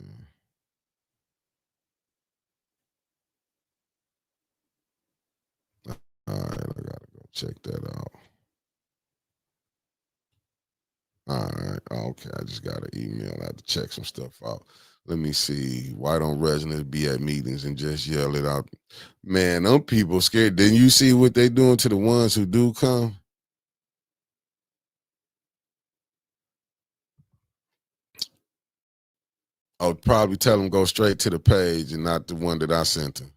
All right, I gotta go check that out. All right. Okay, I just got an email. I have to check some stuff out. Let me see. Why don't residents be at meetings and just yell it out? Man, them people scared. Didn't you see what they doing to the ones who do come? I'll probably tell them go straight to the page and not the one that I sent them.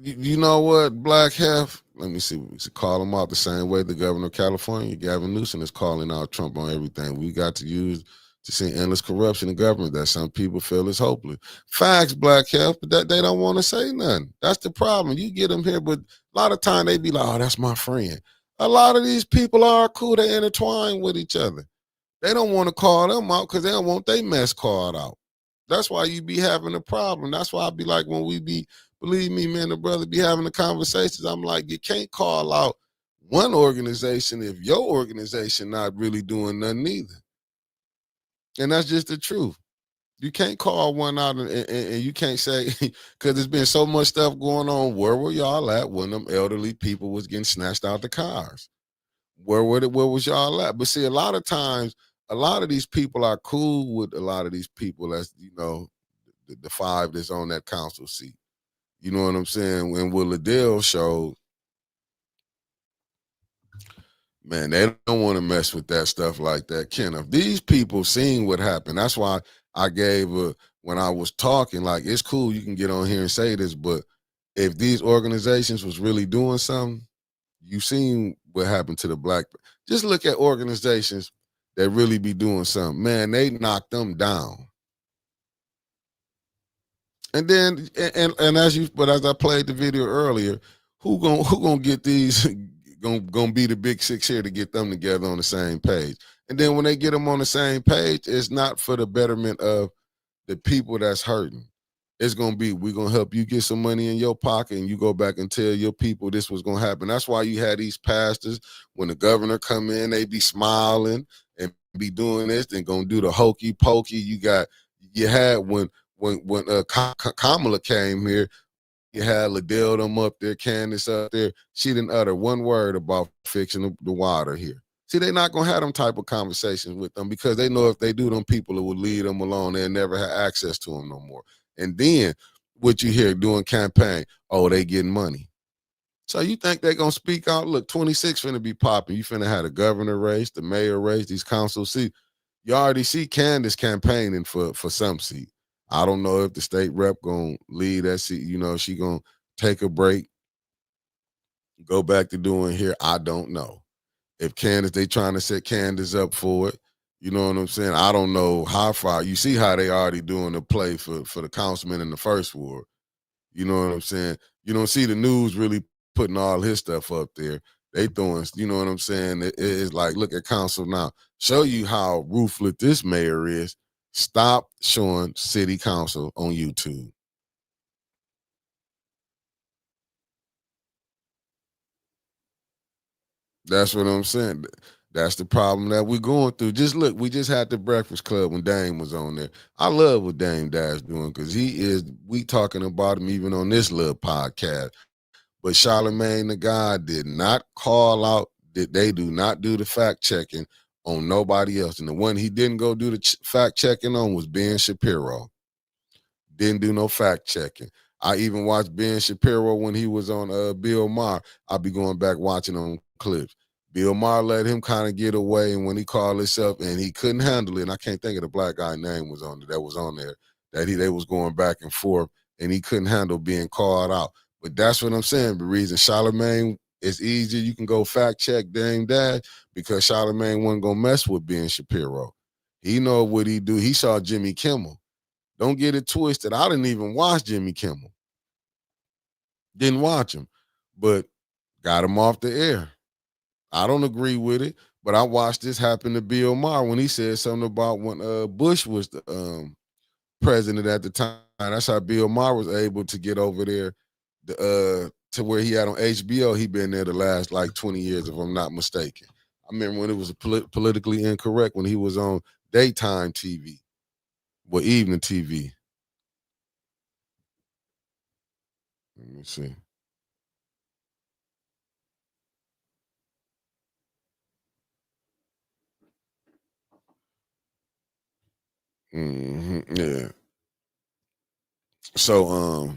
You know what, Black Hef? Let me see. We should call him out the same way the governor of California, Gavin Newsom, is calling out Trump on everything. We got to use to see endless corruption in government that some people feel is hopeless. Facts, Black Hef, but that they don't want to say nothing. That's the problem. You get them here, but a lot of time they be like, "Oh, that's my friend." A lot of these people are cool. They intertwine with each other. They don't want to call them out because they don't want their mess called out. That's why you be having a problem. That's why I be like, when we be, believe me, man, the brother be having the conversations, I'm like, you can't call out one organization if your organization not really doing nothing either. And that's just the truth. You can't call one out and you can't say, because there's been so much stuff going on. Where were y'all at when them elderly people was getting snatched out the cars? Where was y'all at? But see, a lot of times, a lot of these people are cool with a lot of these people as, the five that's on that council seat. You know what I'm saying? And what Liddell showed, man, they don't want to mess with that stuff like that. Kenneth, these people seen what happened. That's why I gave when I was talking, like, it's cool you can get on here and say this, but if these organizations was really doing something, you seen what happened to the black. Just look at organizations that really be doing something. Man, they knocked them down. And then and as I played the video earlier, who gonna get these gonna be the big six here to get them together on the same page? And then when they get them on the same page, it's not for the betterment of the people that's hurting. It's gonna be, we're gonna help you get some money in your pocket, and you go back and tell your people this was gonna happen. That's why you had these pastors, when the governor come in, they be smiling and be doing this, then gonna do the hokey pokey. You had when Kamala came here, you had Liddell them up there, Candace up there. She didn't utter one word about fixing the water here. See, they're not gonna have them type of conversations with them, because they know if they do, them people will leave them alone. They'll never have access to them no more. And then what you hear doing campaign, oh, they getting money. So you think they gonna speak out? Look, 26 finna be popping. You finna have the governor race, the mayor race, these council seats. You already see Candace campaigning for some seat. I don't know if the state rep gonna lead that seat. She gonna take a break, go back to doing here. I don't know. If Candace, they trying to set Candace up for it. You know what I'm saying? I don't know how far. You see how they already doing the play for the councilman in the first ward. You know what I'm saying? You don't see the news really putting all his stuff up there. They throwing, you know what I'm saying? It's like, look at council now. Show you how ruthless this mayor is. Stop showing city council on YouTube. That's what I'm saying. That's the problem that we're going through. Just look, we just had the Breakfast Club when Dame was on there. I love what Dame Dash doing, because we talking about him even on this little podcast. But Charlamagne the God did not call out, that they do not do the fact checking on nobody else. And the one he didn't go do the fact checking on was Ben Shapiro. Didn't do no fact checking. I even watched Ben Shapiro when he was on Bill Maher. I'll be going back watching on clips. Bill Maher let him kind of get away, and when he called himself, and he couldn't handle it, and I can't think of the black guy name that was on there, that they was going back and forth, and he couldn't handle being called out. But that's what I'm saying. The reason Charlamagne is easy, you can go fact check Dame Dash, because Charlamagne wasn't gonna mess with Ben Shapiro. He know what he do. He saw Jimmy Kimmel. Don't get it twisted. I didn't even watch Jimmy Kimmel. Didn't watch him, but got him off the air. I don't agree with it, but I watched this happen to Bill Maher when he said something about when Bush was the president at the time. That's how Bill Maher was able to get over there to where he had on HBO. He been there the last like 20 years, if I'm not mistaken. I remember when it was politically incorrect, when he was on daytime TV, evening TV. Let me see. Yeah. So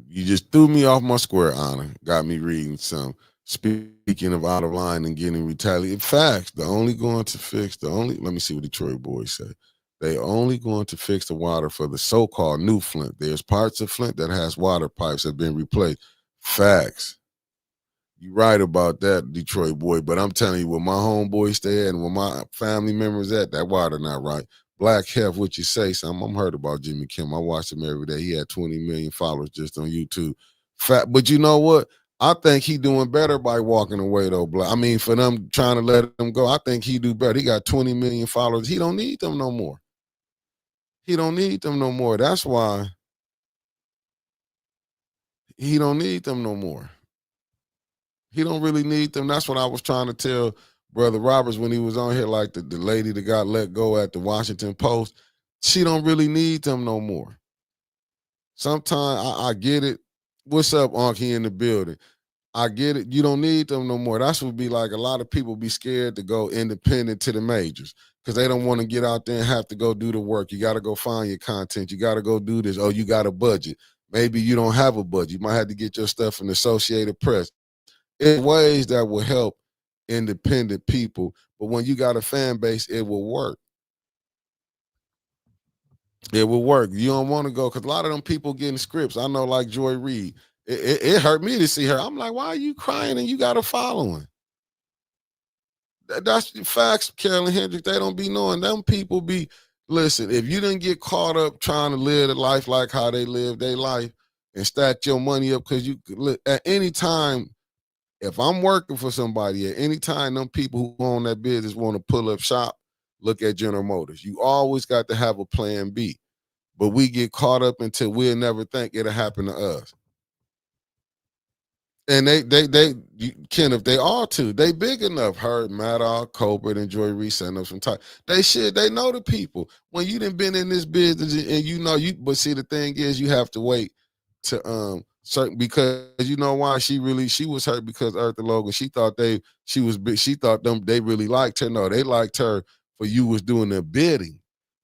you just threw me off my square, Honor. Got me reading some. Speaking of out of line and getting retaliated, facts. The only going to fix the only. Let me see what Detroit boys say. They only going to fix the water for the so-called new Flint. There's parts of Flint that has water pipes that have been replaced. Facts. You right about that, Detroit boy. But I'm telling you, where my homeboys stay at and where my family members at, that water not right. Black Hef, what you say, son? I'm heard about Jimmy Kim. I watch him every day. He had 20 million followers just on YouTube. But you know what? I think he doing better by walking away though, Black. I mean, for them trying to let him go, I think he do better. He got 20 million followers. He don't need them no more. He don't need them no more. That's why he don't need them no more. He don't really need them. That's what I was trying to tell Brother Roberts when he was on here, like the lady that got let go at the Washington Post. She don't really need them no more. Sometimes I get it. What's up, Anki in the building? I get it. You don't need them no more. That's what be like. A lot of people be scared to go independent to the majors because they don't want to get out there and have to go do the work. You got to go find your content. You got to go do this. Oh, you got a budget. Maybe you don't have a budget. You might have to get your stuff from the Associated Press. In ways that will help independent people. But when you got a fan base, it will work. It will work. You don't want to go because a lot of them people getting scripts. I know, like Joy Reid. It hurt me to see her. I'm like, why are you crying and you got a following? That's the facts, Carolyn Hendricks. They don't be knowing. Them people be, listen, if you didn't get caught up trying to live a life like how they live their life and stack your money up because you at any time, if I'm working for somebody at any time, them people who own that business want to pull up shop, look at General Motors. You always got to have a plan B. But we get caught up until we'll never think it'll happen to us. And Ken, if they are too, they big enough. Hurt, Madoff, Colbert, and Joy Reid setting up some time. They know the people. When you done been in this business and you know but see the thing is you have to wait to certain because you know why she was hurt because Eartha Logan, she thought they really liked her. No, they liked her for you was doing the bidding.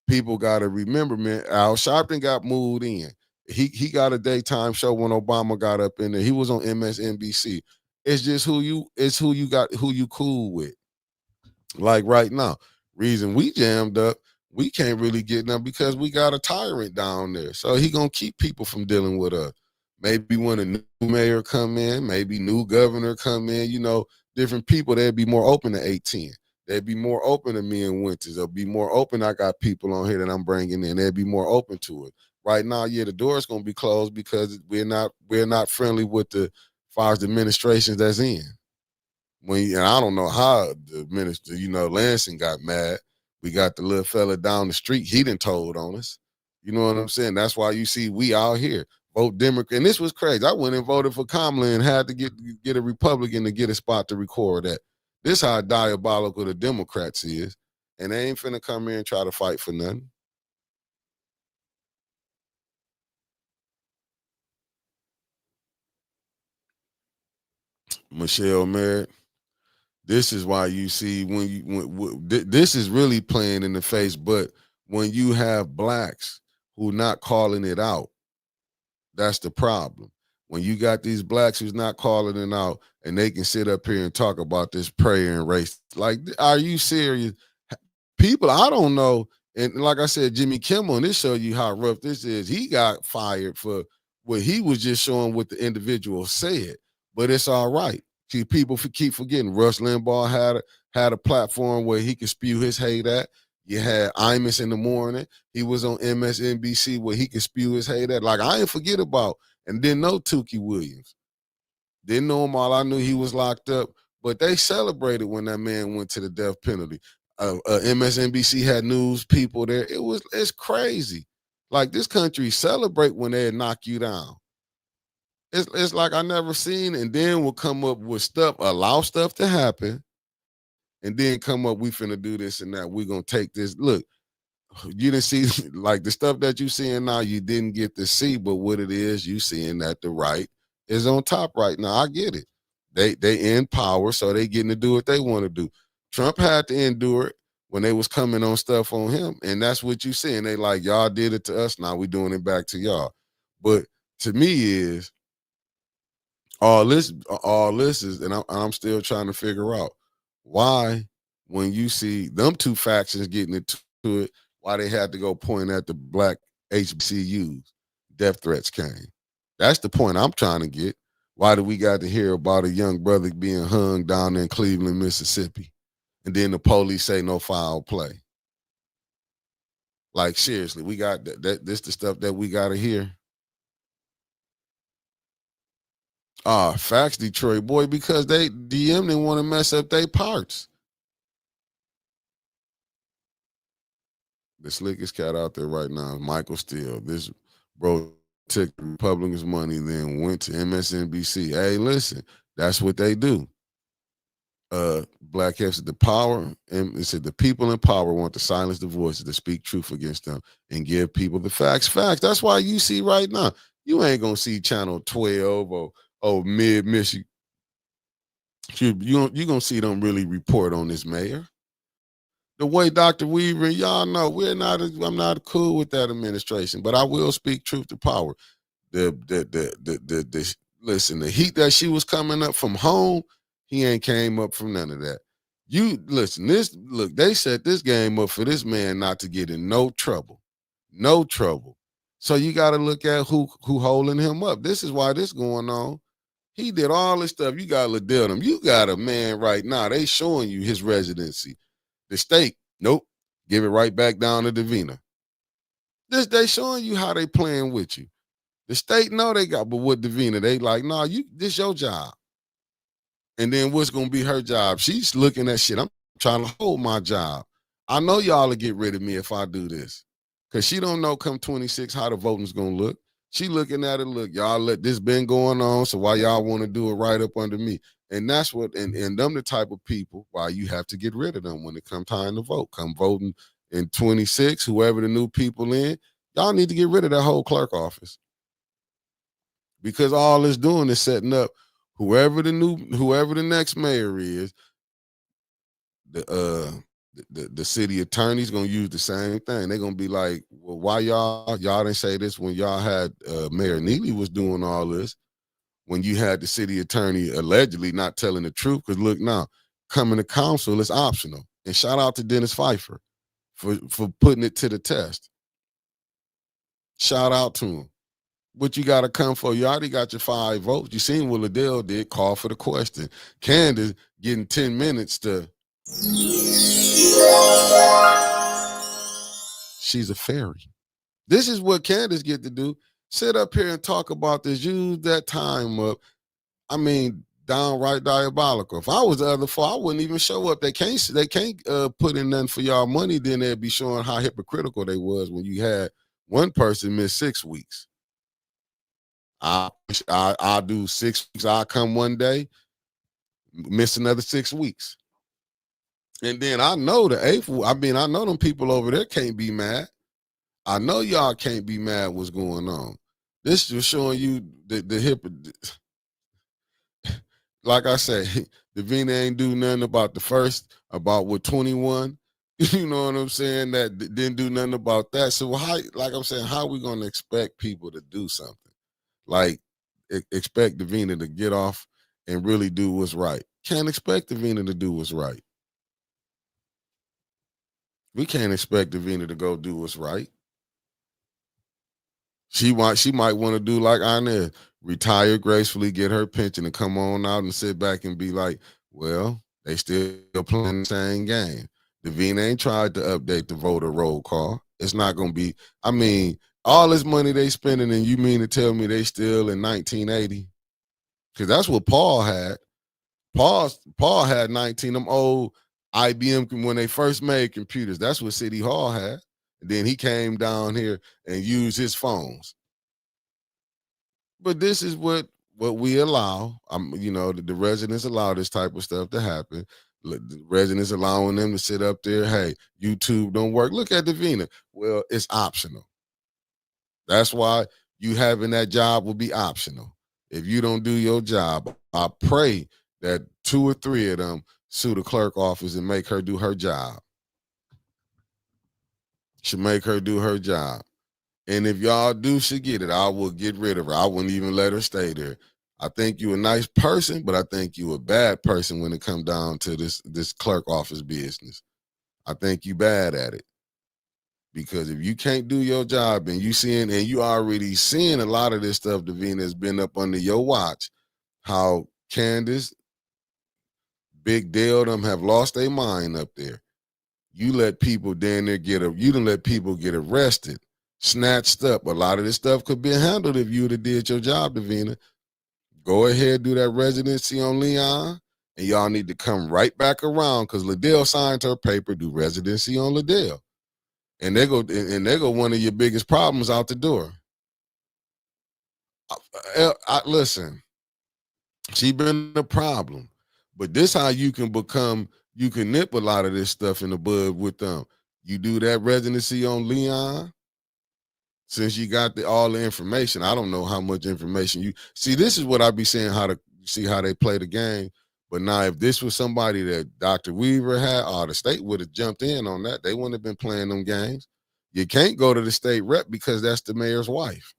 People gotta remember, man, Al Sharpton got moved in. He got a daytime show when Obama got up in there. He was on MSNBC. It's just who you cool with. Like right now, reason we jammed up, we can't really get them because we got a tyrant down there. So he gonna keep people from dealing with us. Maybe when a new mayor come in, maybe new governor come in, different people, they'd be more open to 18. They'd be more open to me and Winters. They'll be more open. I got people on here that I'm bringing in. They'd be more open to it. Right now, yeah, the door's gonna be closed because we're not friendly with the far as the administrations that's in. And I don't know how the minister, Lansing got mad. We got the little fella down the street. He done told on us. You know what I'm saying? That's why you see we out here vote Democrat. And this was crazy. I went and voted for Kamala and had to get a Republican to get a spot to record that. This how diabolical the Democrats is. And they ain't finna come here and try to fight for nothing. Michelle Merritt. This is why you see this is really playing in the face. But when you have blacks who not calling it out, that's the problem. When you got these blacks who's not calling it out, and they can sit up here and talk about this prayer and race, like, are you serious? People, I don't know. And like I said, Jimmy Kimmel, and this show you how rough this is. He got fired for what he was just showing what the individual said, but it's all right. See, people keep forgetting. Rush Limbaugh had a platform where he could spew his hate at. You had Imus in the morning. He was on MSNBC where he could spew his hate at. Like, I ain't forget about and didn't know Tukey Williams. Didn't know him all. I knew he was locked up, but they celebrated when that man went to the death penalty. MSNBC had news people there. It's crazy. Like, this country celebrate when they knock you down. It's like I never seen, and then we'll come up with stuff, allow stuff to happen, and then come up, we finna do this and that. We're gonna take this. Look, You didn't see like the stuff that you seeing now, you didn't get to see, but what it is, you seeing that the right is on top right now. I get it. They in power, so they getting to do what they want to do. Trump had to endure it when they was coming on stuff on him, and that's what you see. And they like, y'all did it to us, now we doing it back to y'all. But to me is all this is, and I'm still trying to figure out why when you see them two factions getting into it, why they had to go point at the black HBCUs, death threats came. That's the point I'm trying to get. Why do we got to hear about a young brother being hung down in Cleveland, Mississippi, and then the police say no foul play? Like seriously, we got that this the stuff that we got to hear. Ah, facts, Detroit boy, because they DM didn't want to mess up their parts. The slickest cat out there right now is Michael Steele. This bro took the Republicans' money, then went to MSNBC. Hey, listen, that's what they do. Black F said the power, and it said the people in power want to silence the voices to speak truth against them and give people the facts. Facts. That's why you see right now, you ain't gonna see Channel 12 or Mid Michigan. You gonna see them really report on this mayor. The way Dr. Weaver and y'all know, I'm not cool with that administration, but I will speak truth to power. The listen, the heat that she was coming up from home, he ain't came up from none of that. You listen, they set this game up for this man not to get in no trouble. No trouble. So you gotta look at who holding him up. This is why this going on. He did all this stuff. You got Liddell him. You got a man right now. They showing you his residency. The state, nope. Give it right back down to Davina. They showing you how they playing with you. The state know they got, but with Davina, they like, nah, this your job. And then what's gonna be her job? She's looking at shit. I'm trying to hold my job. I know y'all will get rid of me if I do this. Cause she don't know come 26 how the voting's gonna look. She looking at it, look, y'all let this been going on, so why y'all want to do it right up under me? And that's what, and them the type of people why you have to get rid of them when it come time to vote. Come voting in 26, whoever the new people in, y'all need to get rid of that whole clerk office. Because all it's doing is setting up whoever the next mayor is, the city attorney's gonna use the same thing. They're gonna be like, well, why y'all didn't say this when y'all had Mayor Neely was doing all this, when you had the city attorney allegedly not telling the truth? Because look now, coming to council is optional. And shout out to Dennis Pfeiffer for putting it to the test. Shout out to him. What you got to come for? You already got your 5 votes. You seen what Liddell did, call for the question. Candace getting 10 minutes to. She's a fairy. This is what Candace get to do. Sit up here and talk about this. Use that time up. I mean, downright diabolical. If I was the other 4, I wouldn't even show up. They can't put in nothing for y'all money. Then they'd be showing how hypocritical they was when you had one person miss 6 weeks. I'll do 6 weeks. I'll come one day, miss another 6 weeks. And then I know the 8th, I know them people over there can't be mad. I know y'all can't be mad what's going on. This just showing you the hip. Like I say, Davina ain't do nothing about the first, about what 21. You know what I'm saying? That didn't do nothing about that. So how, like I'm saying, how are we gonna expect people to do something? Like expect Davina to get off and really do what's right. Can't expect Davina to do what's right. We can't expect Davina to go do what's right. She might want to do like Inez, retire gracefully, get her pension, and come on out and sit back and be like, well, they still playing the same game. Davina ain't tried to update the voter roll call. It's not gonna be, I mean, all this money they spending, and you mean to tell me they still in 1980? Because that's what Paul had. Paul had 19, them old IBM when they first made computers. That's what City Hall had. And then he came down here and used his phones. But this is what we allow. The residents allow this type of stuff to happen. The residents allowing them to sit up there. Hey, YouTube don't work. Look at Davina. Well, it's optional. That's why you having that job will be optional. If you don't do your job, I pray that 2 or 3 of them sue the clerk office and make her do her job. Should make her do her job. And if y'all do should get it, I will get rid of her. I wouldn't even let her stay there. I think you a nice person, but I think you a bad person when it come down to this clerk office business. I think you bad at it. Because if you can't do your job and you already seeing a lot of this stuff, Davina, has been up under your watch, how Candace, Big Dale, them have lost their mind up there. You let people down there you done let people get arrested, snatched up. A lot of this stuff could be handled if you would have did your job, Davina. Go ahead, do that residency on Leon, and y'all need to come right back around because Liddell signed her paper, do residency on Liddell. And they go one of your biggest problems out the door. Listen, she been a problem, but this how you can nip a lot of this stuff in the bud with them. You do that residency on Leon, since you got all the information. I don't know how much information you see. This is what I be saying, how to see how they play the game. But now, if this was somebody that Dr. Weaver had, the state would have jumped in on that. They wouldn't have been playing them games. You can't go to the state rep because that's the mayor's wife.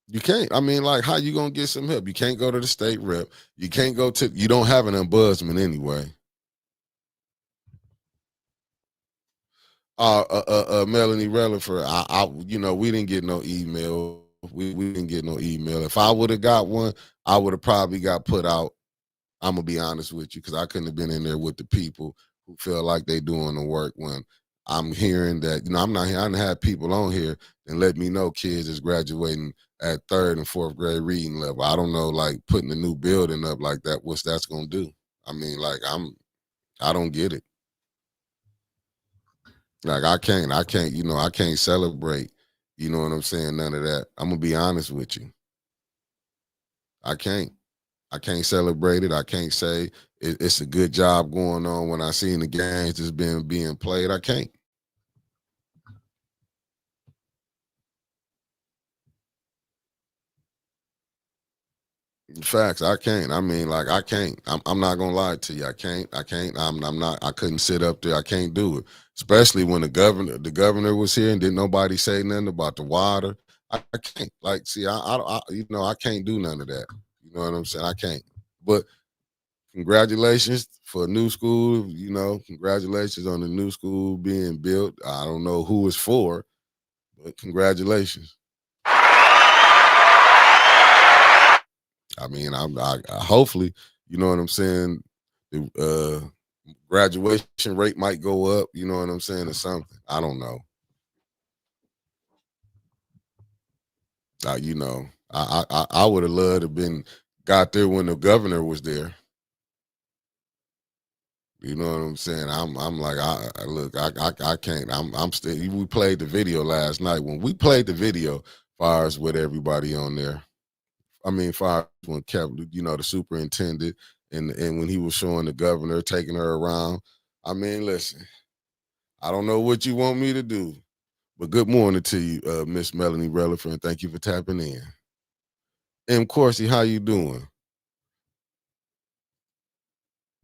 You can't. I mean, like, how you gonna get some help? You can't go to the state rep. You can't go to. You don't have an ombudsman anyway. Melanie Relaford, we didn't get no email. We didn't get no email. If I would have got one, I would have probably got put out. I'm gonna be honest with you, because I couldn't have been in there with the people who feel like they doing the work. When I'm hearing that, I'm not here. I done had people on here and let me know kids is graduating at 3rd and 4th grade reading level. I don't know, like, putting a new building up like that, what's that's gonna do? I mean, like, I don't get it. Like, I can't, I can't celebrate, you know what I'm saying? None of that. I'm gonna be honest with you. I can't. I can't celebrate it. I can't say it's a good job going on when I seen the games that's being played. I can't. Facts. I can't. I mean, like, I can't. I'm not gonna lie to you. I can't. I'm not. I couldn't sit up there. I can't do it. Especially when the governor was here and didn't nobody say nothing about the water. I can't. Like, see, I can't do none of that. You know what I'm saying? I can't. But congratulations for a new school. Congratulations on the new school being built. I don't know who it's for, but congratulations. I mean, I hopefully, you know what I'm saying, the graduation rate might go up, you know what I'm saying, or something. I don't know. I would have loved to have got there when the governor was there. You know what I'm saying? I'm like, look, I can't. I'm still. We played the video last night. When we played the video, far as with everybody on there, I mean, far as when the superintendent, and when he was showing the governor, taking her around. I mean, listen, I don't know what you want me to do, but good morning to you, Miss Melanie Relaford, and thank you for tapping in. M. Corsi, how you doing?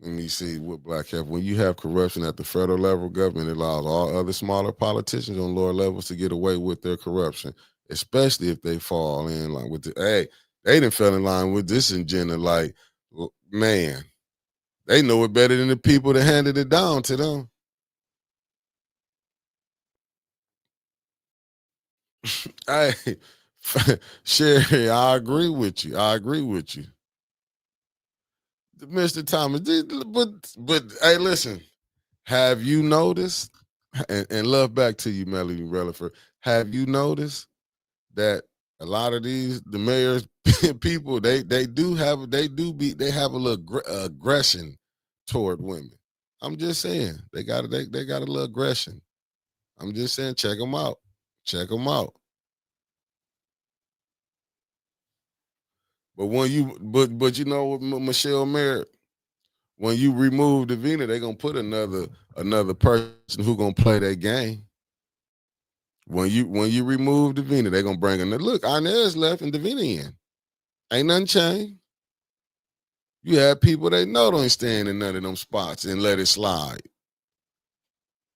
Let me see what Black have. When you have corruption at the federal level, government allows all other smaller politicians on lower levels to get away with their corruption, especially if they fall in line with they didn't fell in line with this agenda. Like, man, they know it better than the people that handed it down to them. Hey, Sherry, I agree with you. Mr. Thomas. But hey, listen, have you noticed, and love back to you, Melanie Relaford, have you noticed that a lot of the mayor's people, they have a little aggression toward women. I'm just saying, they got a little aggression. I'm just saying, check them out. Check them out. But when you but you know what, Michelle Merritt, when you remove Davina, they're gonna put another person who gonna play that game. When you remove Davina, they're gonna bring another. Look, Inez left and Davina in. Ain't nothing changed. You have people they know don't stand in none of them spots and let it slide.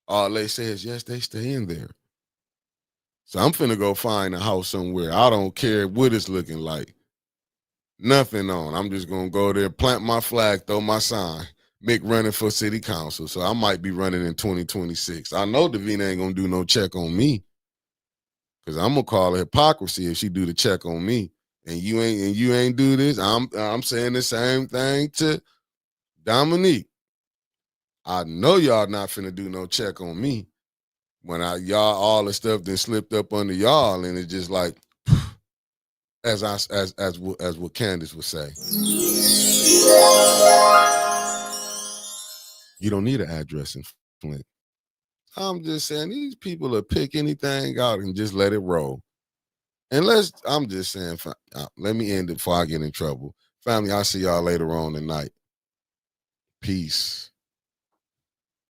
All they say is yes, they stay in there. So I'm finna go find a house somewhere. I don't care what it's looking like. Nothing on. I'm just gonna go there, plant my flag, throw my sign. Mick running for city council. So I might be running in 2026. I know Davina ain't gonna do no check on me. Cause I'm gonna call it hypocrisy if she do the check on me. And you ain't do this. I'm saying the same thing to Dominique. I know y'all not finna do no check on me. When y'all all the stuff then slipped up under y'all, and it's just like as what Candace would say. You don't need an address in Flint. I'm just saying these people will pick anything out and just let it roll. And I'm just saying, let me end it before I get in trouble. Family, I'll see y'all later on tonight. Peace.